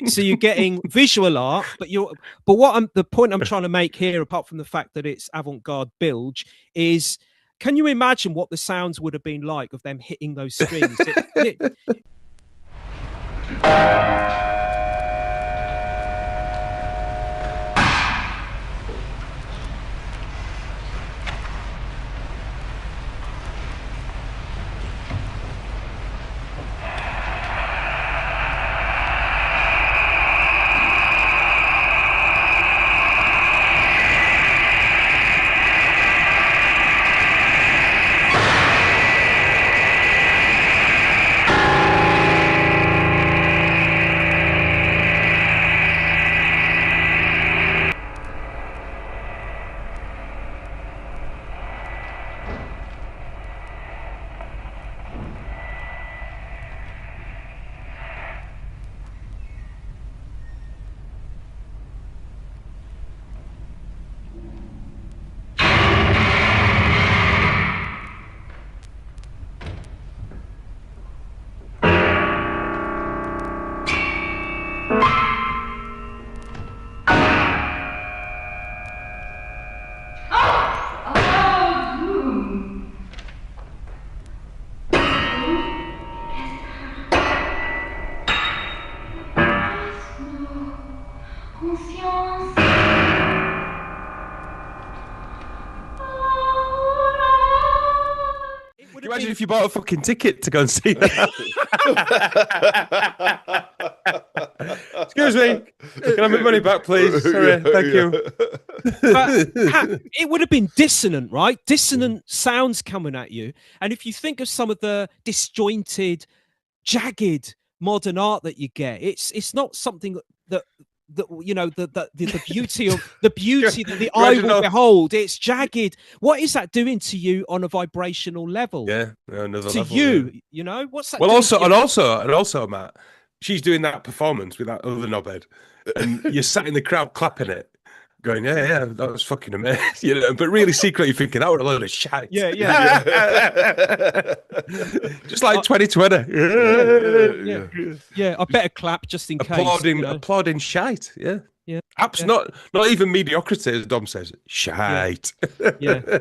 Speaker 4: so you're getting visual art, but the point I'm trying to make here, apart from the fact that it's avant-garde bilge, is, can you imagine what the sounds would have been like of them hitting those strings?
Speaker 5: Imagine if you bought a fucking ticket to go and see that. Excuse me. Can I have my money back, please? Sorry, thank you.
Speaker 4: But it would have been dissonant, right? Dissonant sounds coming at you. And if you think of some of the disjointed, jagged modern art that you get, it's not something that the beauty of the beauty that the eye will behold. It's jagged. What is that doing to you on a vibrational level?
Speaker 5: Yeah, another
Speaker 4: to
Speaker 5: level.
Speaker 4: You,
Speaker 5: yeah.
Speaker 4: What's that?
Speaker 5: Well, also, Matt, she's doing that performance with that other knobhead, and you're sat in the crowd clapping it, going, yeah, that was fucking amazing, but really secretly thinking that was a load of shite.
Speaker 4: Yeah.
Speaker 5: Just like 2020.
Speaker 4: Yeah. I better clap just in case.
Speaker 5: Applauding shite. Yeah.
Speaker 4: Yeah.
Speaker 5: Not even mediocrity, as Dom says. Shite.
Speaker 4: Yeah.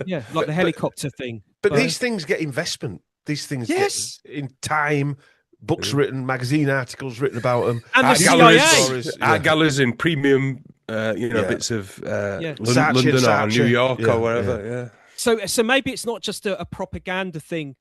Speaker 4: Yeah. Like the helicopter thing.
Speaker 3: But these things get investment. These things get in time, books written, magazine articles written about them.
Speaker 4: And
Speaker 5: art
Speaker 4: the
Speaker 5: galleries,
Speaker 4: CIA.
Speaker 5: Art galleries in premium, bits of London or New York or wherever. Yeah.
Speaker 4: So maybe it's not just a propaganda thing.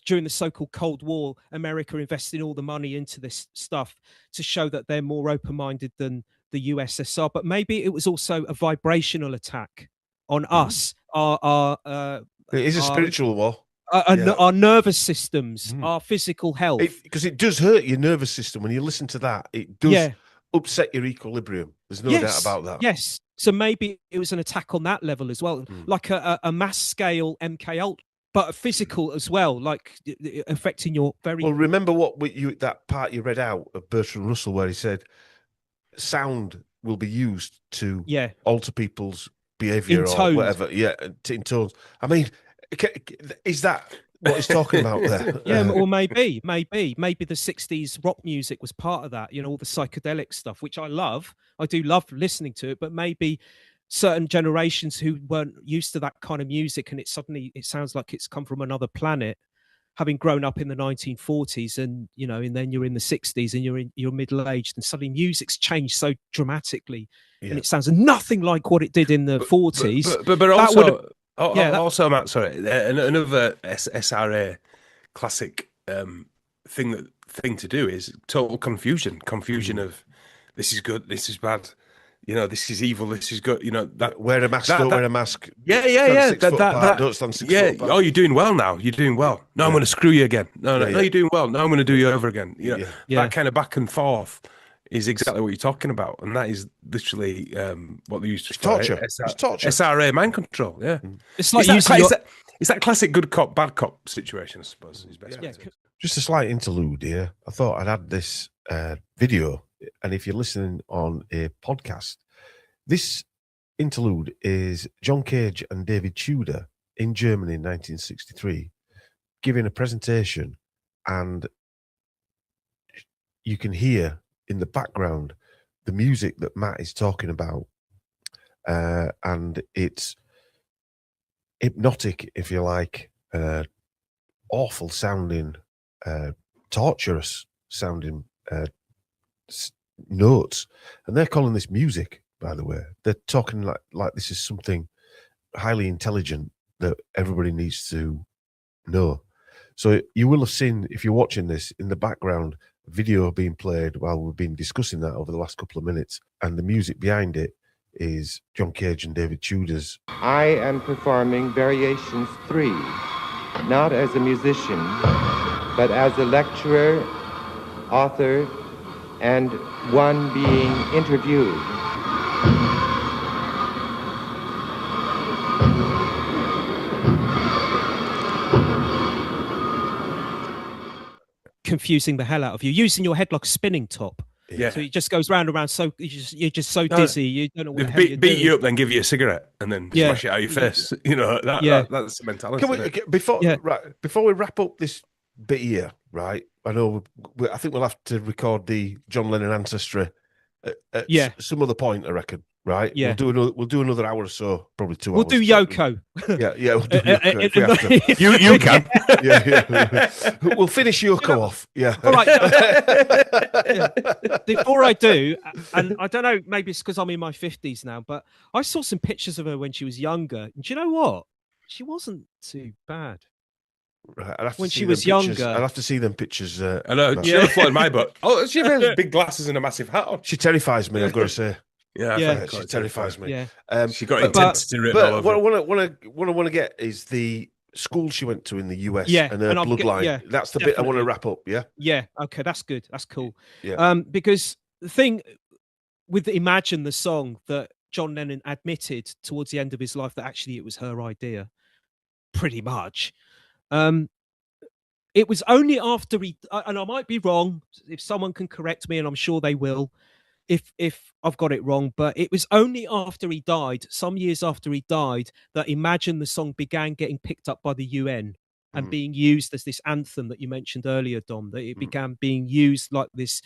Speaker 4: During the so-called Cold War, America invested all the money into this stuff to show that they're more open-minded than the USSR. But maybe it was also a vibrational attack on us.
Speaker 3: It is a spiritual war.
Speaker 4: Our nervous systems, our physical health.
Speaker 3: Because it does hurt your nervous system when you listen to that. It does upset your equilibrium. There's no doubt about that.
Speaker 4: Yes. So maybe it was an attack on that level as well, like a mass scale MK Ultra. But physical as well, like affecting your very.
Speaker 3: Well, remember that part you read out of Bertrand Russell, where he said, "Sound will be used to alter people's behaviour or whatever." Yeah, in tones. I mean, is that what he's talking about there?
Speaker 4: Yeah, or maybe the '60s rock music was part of that. All the psychedelic stuff, which I love. I do love listening to it, but maybe certain generations who weren't used to that kind of music, and it sounds like it's come from another planet, having grown up in the 1940s, and and then you're in the 60s and you're middle-aged, and suddenly music's changed so dramatically, and it sounds nothing like what it did in the 40s.
Speaker 5: But also, Matt, sorry, another SRA classic thing to do is total confusion of this is good, this is bad. This is evil. This is good. That
Speaker 3: wear a mask. Don't wear a mask.
Speaker 5: Yeah.
Speaker 3: Don't stand 6 foot apart.
Speaker 5: Oh, you're doing well now. You're doing well. No, I'm going to screw you again. No, you're doing well. No, I'm going to do you over again. That kind of back and forth is exactly what you're talking about, and that is literally what they used to
Speaker 3: torture. It's torture.
Speaker 5: SRA mind control. Yeah,
Speaker 4: it's like
Speaker 5: it's that classic good cop bad cop situation, I suppose. Is best.
Speaker 3: Just a slight interlude here. I thought I'd add this video. And if you're listening on a podcast, this interlude is John Cage and David Tudor in Germany in 1963 giving a presentation, and you can hear in the background the music that Matt is talking about, and it's hypnotic, if you like, awful sounding, torturous sounding notes, and they're calling this music, by the way. They're talking like this is something highly intelligent that everybody needs to know. So you will have seen, if you're watching this, in the background, video being played while we've been discussing that over the last couple of minutes, and the music behind it is John Cage and David Tudor's.
Speaker 7: I am performing Variations 3, not as a musician, but as a lecturer, author, and one being interviewed.
Speaker 4: Confusing the hell out of you, using your head like a spinning top.
Speaker 5: Yeah.
Speaker 4: So it just goes round and round. So you're just so dizzy. You don't know what the hell you're
Speaker 5: beat
Speaker 4: doing.
Speaker 5: you up, then give you a cigarette, and then smash it out of your face. That's the mentality.
Speaker 3: Before we wrap up this bit here, right? I know. I think we'll have to record the John Lennon ancestry at some other point, I reckon. Right?
Speaker 4: Yeah.
Speaker 3: We'll do another hour or so, probably 2 hours.
Speaker 4: We'll do Yoko.
Speaker 3: Yeah. We'll do Yoko if we have to.
Speaker 5: You can.
Speaker 3: Yeah. We'll finish Yoko off. Yeah.
Speaker 4: All right. Before I do, and I don't know, maybe it's because I'm in my 50s now, but I saw some pictures of her when she was younger. And do you know what? She wasn't too bad.
Speaker 3: Right,
Speaker 4: when she was younger.
Speaker 3: I'd have to see them pictures.
Speaker 5: I know. She never floated my butt. Oh, she has big glasses and a massive hat on.
Speaker 3: She terrifies me, I've got to say.
Speaker 5: Yeah,
Speaker 3: she terrifies me.
Speaker 4: Yeah.
Speaker 5: She got intensity written all over.
Speaker 3: What I want to get is the school she went to in the US and her
Speaker 4: and
Speaker 3: bloodline. That's the bit I want to wrap up.
Speaker 4: Yeah. Okay, that's good. That's cool.
Speaker 3: Yeah.
Speaker 4: Because the thing with Imagine, the song, that John Lennon admitted towards the end of his life that actually it was her idea, pretty much. It was only after and I might be wrong, if someone can correct me, and I'm sure they will, if I've got it wrong, but it was only after he died, some years after he died, that Imagine, the song, began getting picked up by the UN and being used as this anthem that you mentioned earlier, Dom, that it began being used like this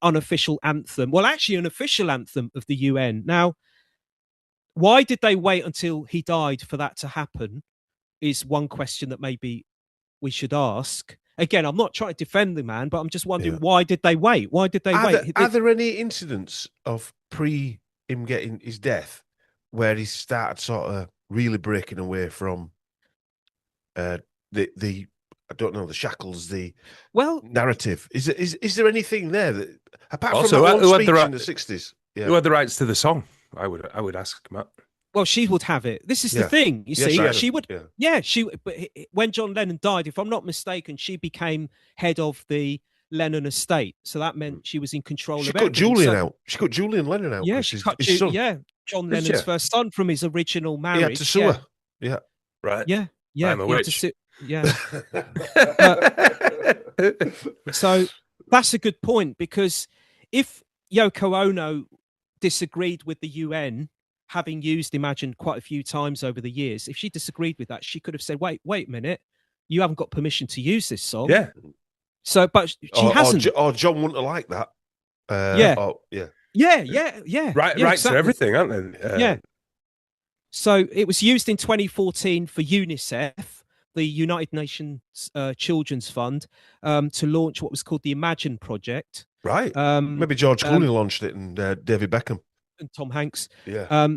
Speaker 4: unofficial anthem. Well, actually, an official anthem of the UN. Now, why did they wait until he died for that to happen? Is one question that maybe we should ask. Again, I'm not trying to defend the man, but I'm just wondering, why did they wait? Why did they wait?
Speaker 3: Are there any incidents of him getting his death where he started sort of really breaking away from the I don't know, the shackles, the narrative? Is there anything there that, apart
Speaker 5: Also,
Speaker 3: from that
Speaker 5: who
Speaker 3: one
Speaker 5: had
Speaker 3: speech
Speaker 5: the
Speaker 3: in the 60s? Yeah.
Speaker 5: Who had the rights to the song? I would ask Matt.
Speaker 4: Well, she would have it. This is the thing, you see. She would. Yeah, But when John Lennon died, if I'm not mistaken, she became head of the Lennon estate. So that meant she was in control of everything.
Speaker 3: She cut Julian Lennon out.
Speaker 4: Yeah, John Lennon's first son from his original marriage.
Speaker 3: He had to sue her. Yeah,
Speaker 5: right.
Speaker 4: Yeah.
Speaker 5: I'm a witch.
Speaker 4: So that's a good point, because if Yoko Ono disagreed with the UN, having used Imagine quite a few times over the years, if she disagreed with that, she could have said, wait a minute, you haven't got permission to use this song.
Speaker 5: Yeah.
Speaker 4: So, but she hasn't.
Speaker 3: Or John wouldn't have liked that.
Speaker 4: Yeah.
Speaker 5: Rights
Speaker 4: exactly.
Speaker 5: to everything, aren't they?
Speaker 4: Yeah. So it was used in 2014 for UNICEF, the United Nations Children's Fund, to launch what was called the Imagine Project.
Speaker 3: Right. Maybe George Clooney launched it, and David Beckham. And
Speaker 4: Tom Hanks.
Speaker 3: Yeah.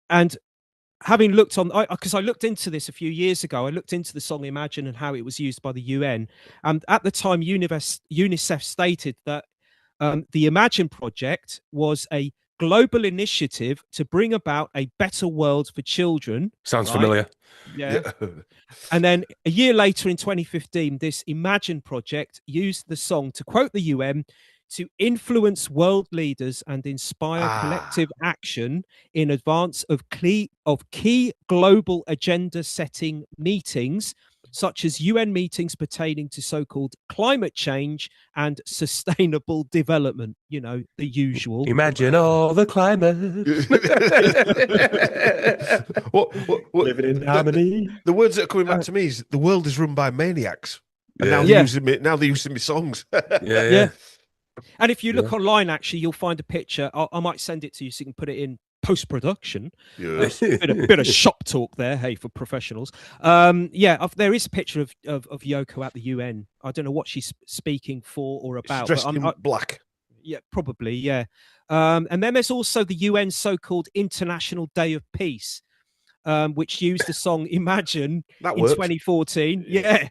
Speaker 4: And having looked on, because I looked into this a few years ago, I looked into the song Imagine and how it was used by the UN. And at the time, UNICEF stated that the Imagine Project was a global initiative to bring about a better world for children.
Speaker 5: Sounds familiar.
Speaker 4: Yeah. And then a year later in 2015, this Imagine Project used the song, to quote the UN, to influence world leaders and inspire collective action in advance of key global agenda setting meetings, such as UN meetings pertaining to so-called climate change and sustainable development. You know, the usual.
Speaker 5: Imagine all the climate.
Speaker 3: Living in harmony. The words that are coming back to me is, the world is run by maniacs. And now they're using me songs.
Speaker 4: Yeah. And if you look online, actually, you'll find a picture. I might send it to you so you can put it in post-production.
Speaker 3: Yeah.
Speaker 4: Bit of shop talk there, hey, for professionals. There is a picture of Yoko at the UN. I don't know what she's speaking for or about.
Speaker 3: She's dressed in black.
Speaker 4: Yeah, probably, yeah. And then there's also the UN so-called International Day of Peace, which used the song Imagine in 2014. Yeah.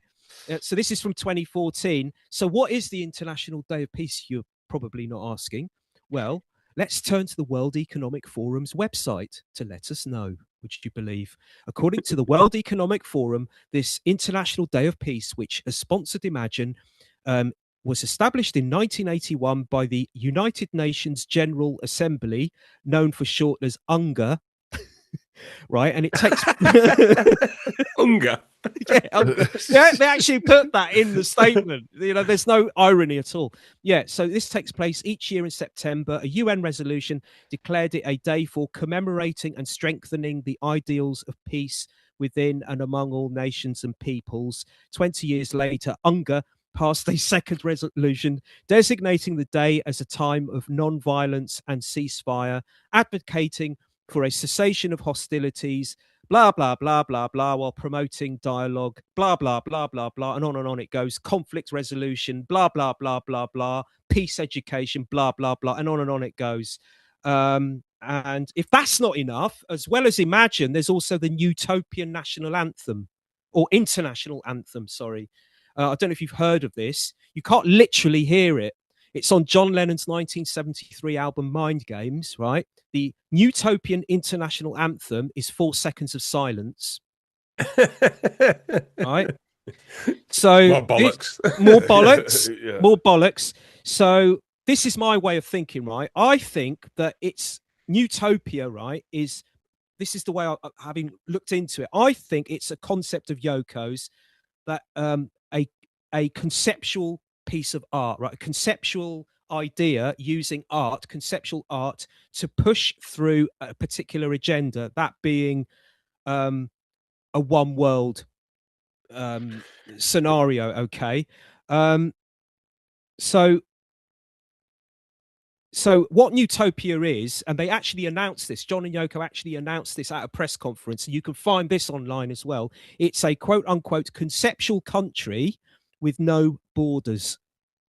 Speaker 4: So this is from 2014. So what is the International Day of Peace, you're probably not asking? Well, let's turn to the World Economic Forum's website to let us know, would you believe? According to the World Economic Forum, this International Day of Peace, which has sponsored Imagine, was established in 1981 by the United Nations General Assembly, known for short as UNGA, right? And it takes...
Speaker 5: UNGA.
Speaker 4: Yeah, they actually put that in the statement. You know, there's no irony at all. Yeah, so this takes place each year in September. A UN resolution declared it a day for commemorating and strengthening the ideals of peace within and among all nations and peoples. 20 years later, UNGA passed a second resolution designating the day as a time of non-violence and ceasefire, advocating for a cessation of hostilities, blah, blah, blah, blah, blah, while promoting dialogue, blah, blah, blah, blah, blah, and on it goes. Conflict resolution, blah, blah, blah, blah, blah, peace education, blah, blah, blah, and on it goes. And if that's not enough, as well as Imagine, there's also the Utopian National Anthem, or International Anthem, sorry. I don't know if you've heard of this. You can't literally hear it. It's on John Lennon's 1973 album Mind Games, right? The Utopian International Anthem is 4 seconds of silence. Right? So
Speaker 5: more bollocks.
Speaker 4: More bollocks. Yeah. More bollocks. So this is my way of thinking, right? I think that it's Utopia, right? This is the way having looked into it. I think it's a concept of Yoko's that a conceptual piece of art, right? A conceptual idea using art, conceptual art, to push through a particular agenda, that being a one world scenario. Okay. So So what Utopia is, and they actually announced this, John and Yoko actually announced this at a press conference, and you can find this online as well. It's a quote unquote conceptual country with no borders,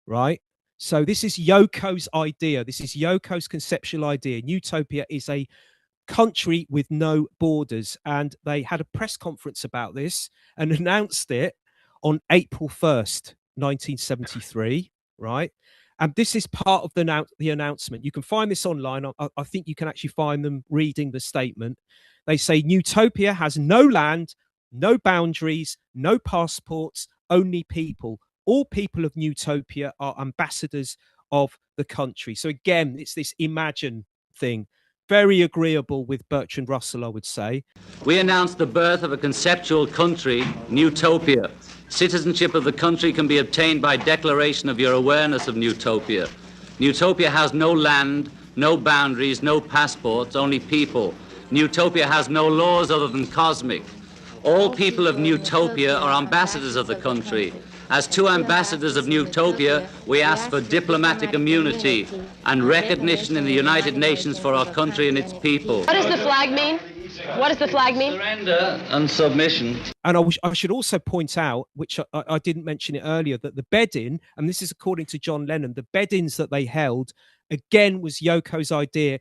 Speaker 4: right? So this is Yoko's idea. This is Yoko's conceptual idea. Utopia is a country with no borders. And they had a press conference about this and announced it on April 1st, 1973, right? And this is part of the announcement. You can find this online. I think you can actually find them reading the statement. They say Utopia has no land, no boundaries, no passports, only people. All people of Utopia are ambassadors of the country. So again, it's this imagine thing. Very agreeable with Bertrand Russell, I would say.
Speaker 6: We announced the birth of a conceptual country, Utopia. Citizenship of the country can be obtained by declaration of your awareness of Utopia. Utopia has no land, no boundaries, no passports, only people. Utopia has no laws other than cosmic. All people of Utopia are ambassadors of the country. As two ambassadors of Utopia, we ask for diplomatic immunity and recognition in the United Nations for our country and its people.
Speaker 8: What does the flag mean? What does the flag mean?
Speaker 6: Surrender and submission.
Speaker 4: And I should also point out, which I didn't mention it earlier, that the bed-in, and this is according to John Lennon, the bed-ins that they held, again, was Yoko's idea.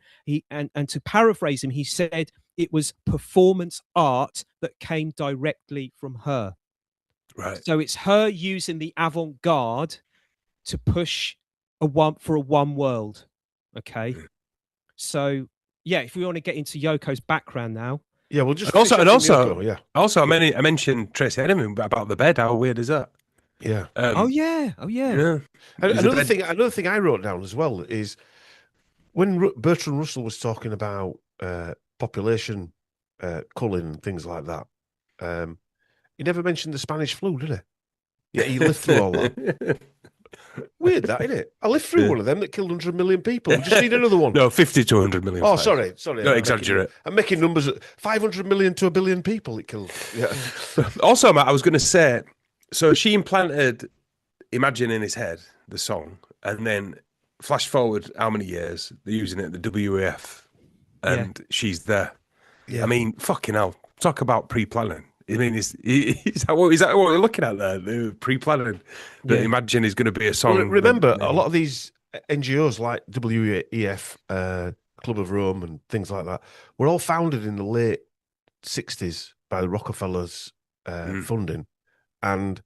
Speaker 4: And to paraphrase him, he said it was performance art that came directly from her.
Speaker 5: Right.
Speaker 4: So it's her using the avant-garde to push for a one world. Okay. So yeah, if we want to get into Yoko's background now.
Speaker 3: Yeah, we'll just
Speaker 5: also
Speaker 3: Yoko,
Speaker 5: I mentioned Tracy Edelman about the bed. How weird is that?
Speaker 3: Yeah.
Speaker 4: Oh yeah.
Speaker 3: Another thing I wrote down as well is when Bertrand Russell was talking about population culling and things like that. He never mentioned the Spanish flu, did he? Yeah, he lived through all that. Weird, that, isn't it? I lived through one of them that killed 100 million people. We just need another one.
Speaker 5: No, 50 to 100 million.
Speaker 3: Oh, sorry.
Speaker 5: Don't exaggerate.
Speaker 3: I'm making numbers. 500 million to 1 billion people it killed. Yeah.
Speaker 5: Also, Matt, I was going to say, so she implanted Imagine in his head, the song, and then flash forward how many years, they're using it at the WEF, and she's there. Yeah. I mean, fucking hell. Talk about pre-planning. I mean, is that what we're looking at there? The pre-planning that Imagine is going to be a song.
Speaker 3: Well, remember, a lot of these NGOs like WEF, Club of Rome, and things like that were all founded in the late 60s by the Rockefellers funding, and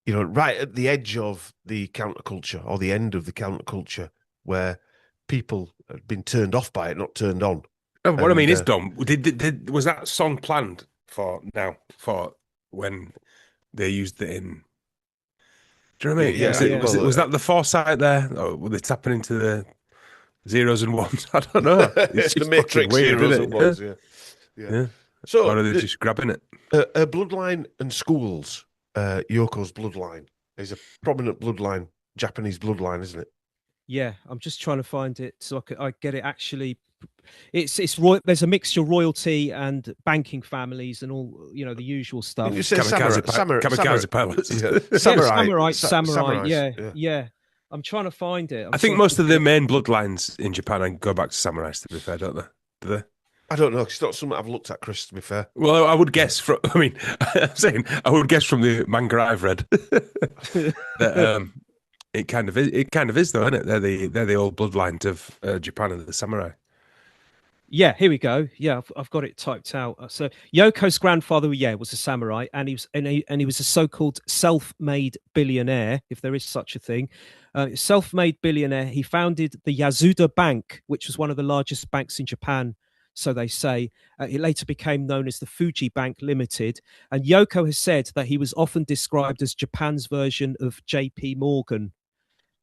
Speaker 3: right at the edge of the counterculture or the end of the counterculture, where people had been turned off by it, not turned on.
Speaker 5: Oh, what I mean is, Dom, was that song planned for when they used it in? Do you know what I mean?
Speaker 3: Yeah,
Speaker 5: was that the foresight there? Or were they tapping into the zeros and ones? I don't know. It's
Speaker 3: the Matrix
Speaker 5: weird,
Speaker 3: zeros
Speaker 5: isn't
Speaker 3: and
Speaker 5: it?
Speaker 3: ones. Yeah. So,
Speaker 5: or are they just grabbing it?
Speaker 3: Her bloodline and schools, Yoko's bloodline, is a prominent bloodline, Japanese bloodline, isn't it?
Speaker 4: Yeah, I'm just trying to find it so I get it actually. It's there's a mixture of royalty and banking families and all the usual stuff.
Speaker 3: You say
Speaker 5: kamikaze pilots.
Speaker 3: Samurai.
Speaker 4: Yeah. I'm trying to find it.
Speaker 5: I think most of the main bloodlines in Japan go back to samurais, to be fair, don't they? Do they?
Speaker 3: I don't know. It's not something I've looked at, Chris, to be fair.
Speaker 5: Well, I would guess from. I mean, I would guess from the manga I've read that it kind of is, though, isn't it? They're the old bloodline of Japan and the samurai.
Speaker 4: Yeah, here we go. Yeah, I've got it typed out. So Yoko's grandfather, was a samurai, and he was a so-called self-made billionaire, if there is such a thing. Self-made billionaire. He founded the Yasuda Bank, which was one of the largest banks in Japan, so they say. It later became known as the Fuji Bank Limited. And Yoko has said that he was often described as Japan's version of J.P. Morgan.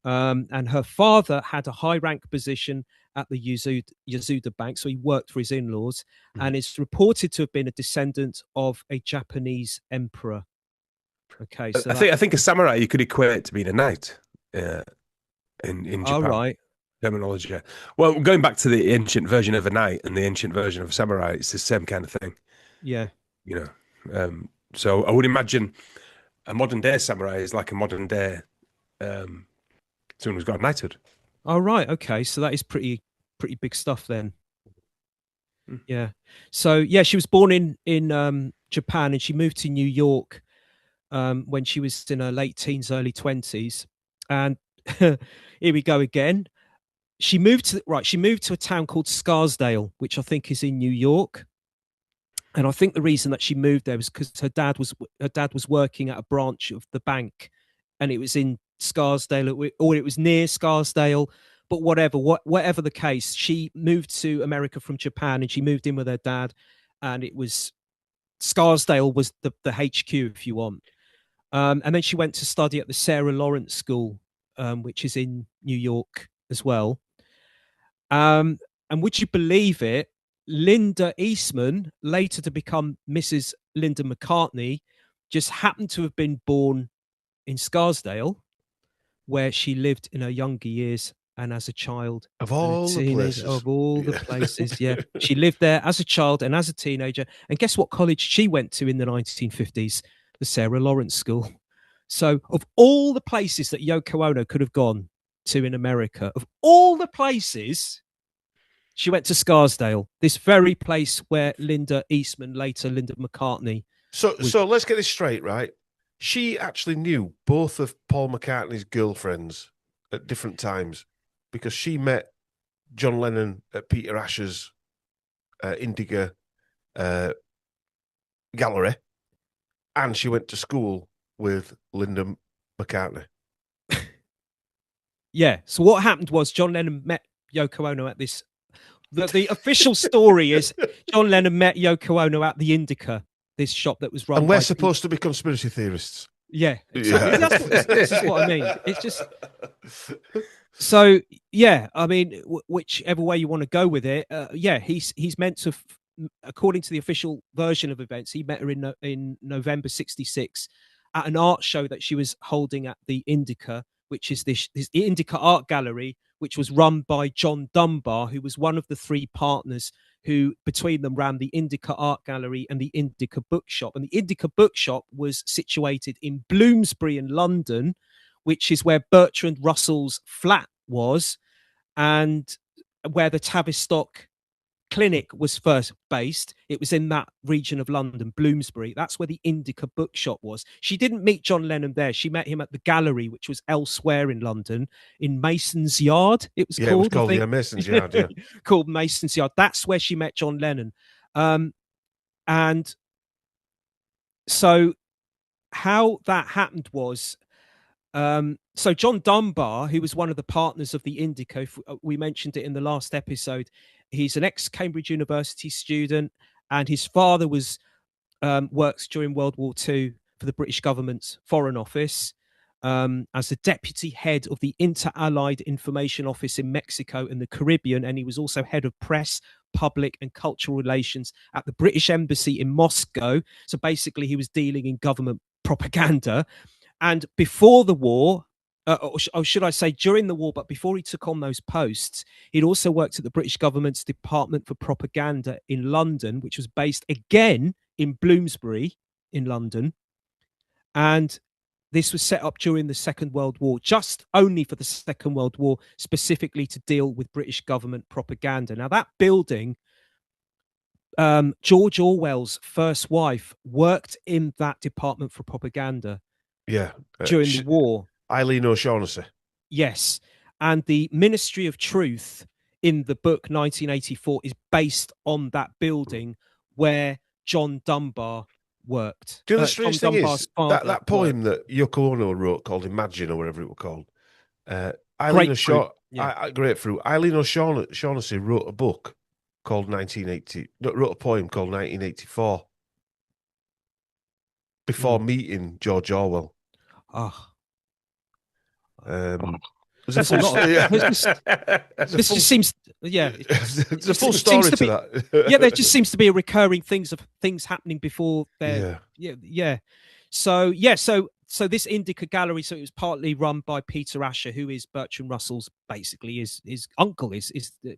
Speaker 4: And her father had a high-rank position at the Yasuda Bank, so he worked for his in-laws, and is reported to have been a descendant of a Japanese emperor. Okay, so
Speaker 5: I think a samurai you could equate to being a knight in Japan.
Speaker 4: All right.
Speaker 5: Terminology. Well, going back to the ancient version of a knight and the ancient version of a samurai, it's the same kind of thing.
Speaker 4: Yeah.
Speaker 5: So I would imagine a modern day samurai is like a modern day someone who's got a knighthood.
Speaker 4: Oh, right. Okay. So that is pretty big stuff then. Yeah. So yeah, she was born in Japan, and she moved to New York when she was in her late teens, early 20s. And here we go again. She moved to a town called Scarsdale, which I think is in New York. And I think the reason that she moved there was because her dad was working at a branch of the bank, and it was in Scarsdale, or it was near Scarsdale. But whatever the case, she moved to America from Japan, and she moved in with her dad, and it was Scarsdale was the HQ, if you want. And then she went to study at the Sarah Lawrence School, which is in New York as well. And would you believe it? Linda Eastman, later to become Mrs. Linda McCartney, just happened to have been born in Scarsdale, where she lived in her younger years and as a child.
Speaker 3: Of all the places.
Speaker 4: Of all the places, yeah. She lived there as a child and as a teenager. And guess what college she went to in the 1950s? The Sarah Lawrence School. So of all the places that Yoko Ono could have gone to in America, of all the places, she went to Scarsdale, this very place where Linda Eastman, later Linda McCartney.
Speaker 3: So let's get this straight, right? She actually knew both of Paul McCartney's girlfriends at different times, because she met John Lennon at Peter Asher's Indica gallery, and she went to school with Linda McCartney.
Speaker 4: Yeah. So what happened was John Lennon met Yoko Ono at this. The official story is John Lennon met Yoko Ono at the Indica, this shop that was run.
Speaker 3: And we're supposed to be conspiracy theorists.
Speaker 4: Yeah, exactly. Yeah. This is what I mean. It's just so. Yeah, I mean, whichever way you want to go with it. Yeah, he's meant to, according to the official version of events, he met her in November '66 at an art show that she was holding at the Indica, which is this Indica Art Gallery, which was run by John Dunbar, who was one of the three partners who, between them, ran the Indica Art Gallery and the Indica Bookshop. And the Indica Bookshop was situated in Bloomsbury in London, which is where Bertrand Russell's flat was, and where the Tavistock Clinic was first based. It was in that region of London, Bloomsbury. That's where the Indica Bookshop was. She didn't meet John Lennon there. She met him at the gallery, which was elsewhere in London, in Mason's Yard. It was called
Speaker 3: Mason's Yard. Yeah,
Speaker 4: called Mason's Yard. That's where she met John Lennon. And so how that happened was, so John Dunbar, who was one of the partners of the Indica, we mentioned it in the last episode. He's an ex-Cambridge University student, and his father works during World War II for the British government's Foreign Office as the deputy head of the Inter-Allied Information Office in Mexico and the Caribbean, and he was also head of press, public and cultural relations at the British Embassy in Moscow. So basically, he was dealing in government propaganda. And before the war, or should I say during the war, but before he took on those posts, he'd also worked at the British government's Department for Propaganda in London, which was based again in Bloomsbury in London. And this was set up during the Second World War, just only for the Second World War, specifically to deal with British government propaganda. Now, that building, George Orwell's first wife worked in that Department for Propaganda.
Speaker 3: Yeah.
Speaker 4: During the war.
Speaker 3: Eileen O'Shaughnessy.
Speaker 4: Yes. And the Ministry of Truth in the book 1984 is based on that building where John Dunbar worked.
Speaker 3: Do you know the strange thing is, that poem that Yoko Ono wrote called Imagine, or whatever it was called, Grapefruit. Eileen O'Shaughnessy wrote a book called wrote a poem called 1984 before meeting George Orwell.
Speaker 4: Oh.
Speaker 3: This
Speaker 4: just seems, yeah.
Speaker 3: There's a full story to that.
Speaker 4: Yeah, there just seems to be a recurring things happening before there. Yeah. So this Indica Gallery, so it was partly run by Peter Asher, who is Bertrand Russell's, basically his uncle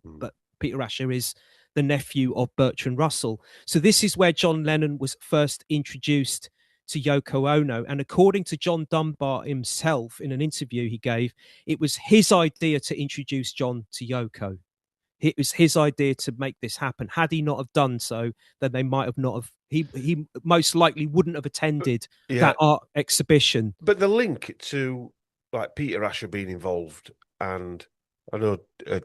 Speaker 4: but Peter Asher is the nephew of Bertrand Russell. So this is where John Lennon was first introduced to Yoko Ono. And according to John Dunbar himself in an interview he gave, it was his idea to introduce John to Yoko. It was his idea to make this happen. Had he not have done so, then they might have not have. He most likely wouldn't have attended that art exhibition.
Speaker 3: But the link to like Peter Asher being involved, and I know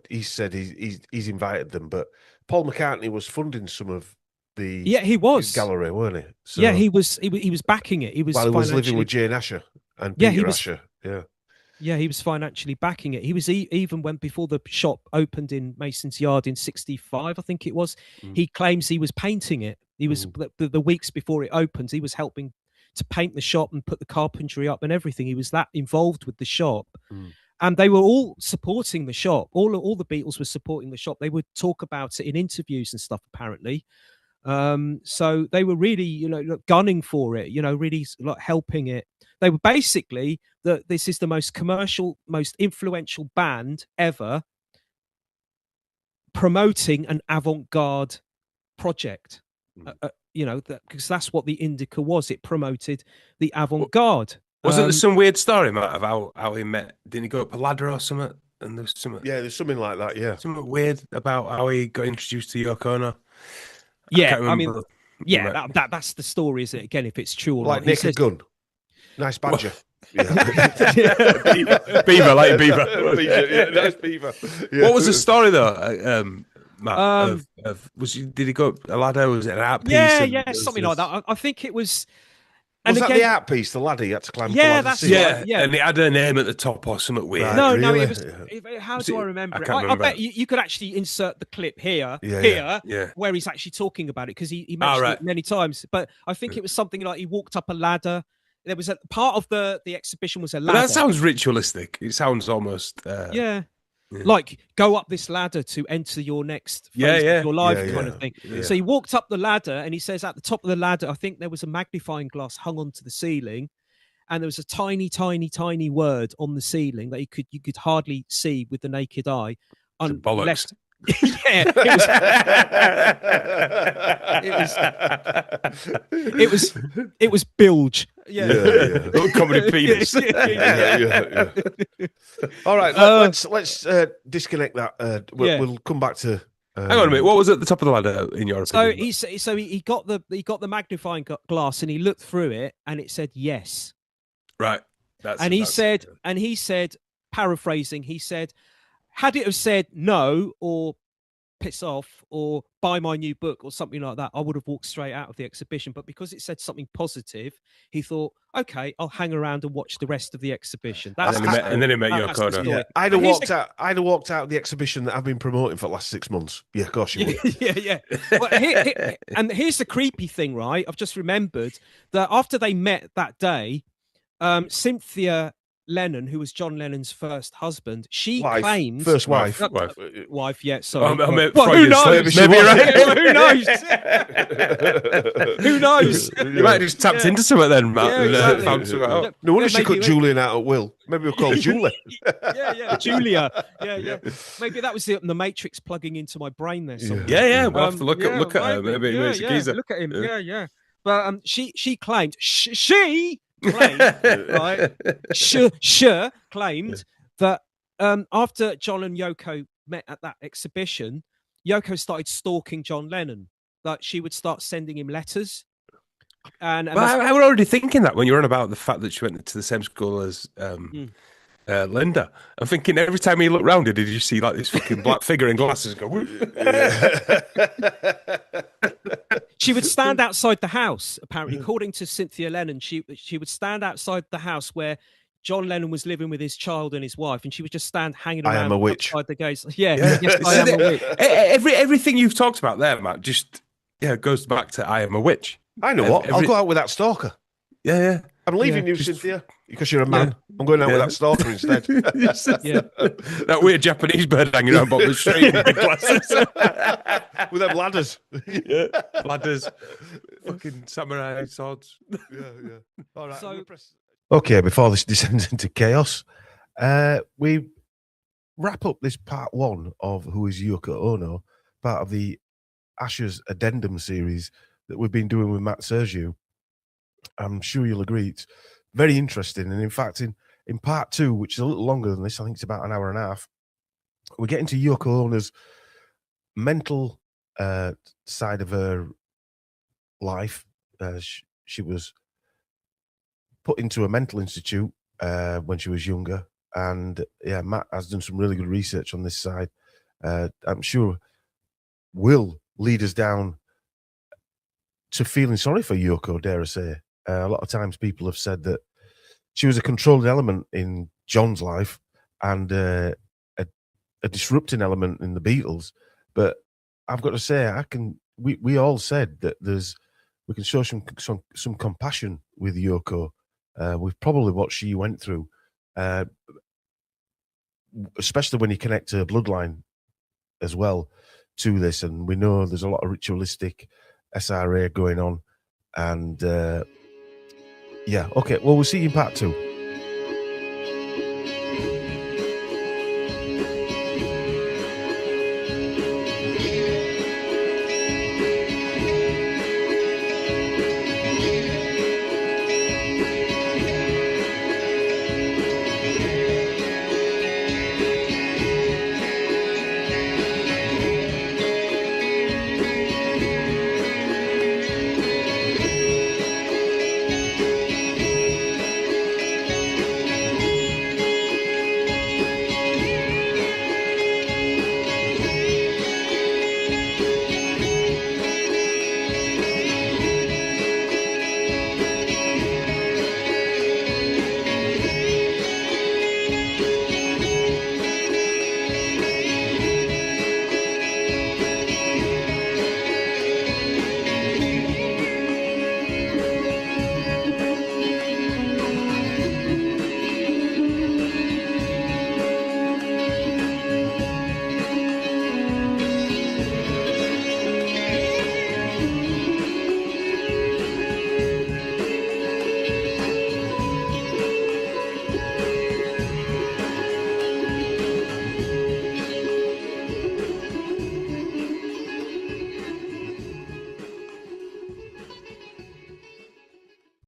Speaker 3: he said he's invited them, but Paul McCartney was funding some of the
Speaker 4: he was
Speaker 3: gallery, weren't he? So,
Speaker 4: he was backing it. He was
Speaker 3: while he was living with Jane Asher and Peter Asher.
Speaker 4: Yeah, he was financially backing it. He was even when before the shop opened in Mason's Yard in '65, I think it was. He claims he was painting it. He was the weeks before it opens. He was helping to paint the shop and put the carpentry up and everything. He was that involved with the shop, and they were all supporting the shop. All the Beatles were supporting the shop. They would talk about it in interviews and stuff. Apparently, so they were really, gunning for it. Really helping it. They were basically this is the most commercial, most influential band ever promoting an avant-garde project. Because that's what the Indica was. It promoted the avant-garde.
Speaker 5: Wasn't there some weird story, Matt, of how he met? Didn't he go up a ladder or something? And there's something.
Speaker 3: Yeah, there's something like that. Yeah,
Speaker 5: something weird about how he got introduced to Yoko Ono.
Speaker 4: That's the story, isn't it? Again, if it's true or
Speaker 3: like
Speaker 4: not.
Speaker 3: Naked Gun. Nice badger.
Speaker 5: Beaver, like beaver.
Speaker 3: Nice beaver. Yeah.
Speaker 5: What was the story though, Matt? Did he go up a ladder? Was it an art piece?
Speaker 4: Something like that. I think it was.
Speaker 3: Was that the art piece? The ladder you had to climb.
Speaker 4: That's
Speaker 5: and it had a name at the top or something weird.
Speaker 3: Right,
Speaker 4: no,
Speaker 3: really?
Speaker 4: it was. How do I remember it?
Speaker 5: I
Speaker 4: bet you could actually insert the clip here, where he's actually talking about it because he mentioned it many times. But I think it was something like he walked up a ladder. There was a part of the exhibition was a ladder.
Speaker 5: But that sounds ritualistic. It sounds almost
Speaker 4: like go up this ladder to enter your next phase of your life kind of thing.
Speaker 5: Yeah.
Speaker 4: So he walked up the ladder and he says at the top of the ladder, I think there was a magnifying glass hung onto the ceiling, and there was a tiny, tiny, tiny word on the ceiling that you could hardly see with the naked eye.
Speaker 5: Bollocks.
Speaker 4: It was bilge.
Speaker 5: Comedy penis.
Speaker 3: All right, let's disconnect that. We'll come back to.
Speaker 5: Hang on a minute. What was at the top of the ladder in your opinion?
Speaker 4: He got the magnifying glass and he looked through it and it said yes.
Speaker 5: Right.
Speaker 4: He said, paraphrasing, he said, had it have said no or piss off or buy my new book or something like that, I would have walked straight out of the exhibition. But because it said something positive, he thought, okay, I'll hang around and watch the rest of the exhibition.
Speaker 5: And then he met Yoko Ono.
Speaker 3: I'd have walked out of the exhibition that I've been promoting for the last 6 months. Yeah, of course you would.
Speaker 4: Well, and here's the creepy thing, right? I've just remembered that after they met that day, Cynthia Lennon, who was John Lennon's first husband, claimed
Speaker 3: first wife.
Speaker 4: Wife, yeah. Sorry.
Speaker 5: Who knows?
Speaker 4: Maybe right. Who knows? Who knows?
Speaker 5: You might have just tapped into something then, Matt.
Speaker 4: Exactly.
Speaker 5: Found something out.
Speaker 3: No wonder she cut Julian out at will. Maybe we'll call Julie.
Speaker 4: Julia. Yeah. Maybe that was the Matrix plugging into my brain there. Somewhere.
Speaker 5: Yeah. We'll have to look at her. Maybe it's a geezer.
Speaker 4: Look at him. Yeah. But she claimed she claimed, right? Sure claimed that after John and Yoko met at that exhibition, Yoko started stalking John Lennon. Like she would start sending him letters. And
Speaker 5: I was already thinking that when you were on about the fact that she went to the same school as Linda. I'm thinking every time he looked round, did you see like this fucking black figure in glasses go?
Speaker 4: She would stand outside the house. Apparently, according to Cynthia Lennon, she would stand outside the house where John Lennon was living with his child and his wife, and she would just stand hanging around.
Speaker 3: I am a witch.
Speaker 4: Outside the gates. Yes, I am a witch.
Speaker 5: Everything you've talked about there, Matt, just goes back to I am a witch.
Speaker 3: I know what. I'll go out with that stalker.
Speaker 5: Yeah.
Speaker 3: I'm leaving you, Cynthia, because you're a man. I'm going out with that stalker instead.
Speaker 5: That weird Japanese bird hanging around by the street with big glasses.
Speaker 3: With them ladders.
Speaker 5: Ladders. Fucking samurai swords.
Speaker 3: Yeah. All right.
Speaker 4: So,
Speaker 3: okay, before this descends into chaos, we wrap up this part one of Who is Yoko Ono, part of the Asher's Addendum series that we've been doing with Matt Sergiou. I'm sure you'll agree it's very interesting. And in fact, in part 2, which is a little longer than this, I think it's about an hour and a half, we're getting to Yoko Ono's mental side of her life. She was put into a mental institute when she was younger. And yeah, Matt has done some really good research on this side. I'm sure will lead us down to feeling sorry for Yoko, dare I say. A lot of times people have said that she was a controlling element in John's life and a disrupting element in the Beatles. But I've got to say, we all said that we can show some compassion with Yoko with probably what she went through, especially when you connect her bloodline as well to this. And we know there's a lot of ritualistic SRA going on. And yeah, okay, well, we'll see you in part 2.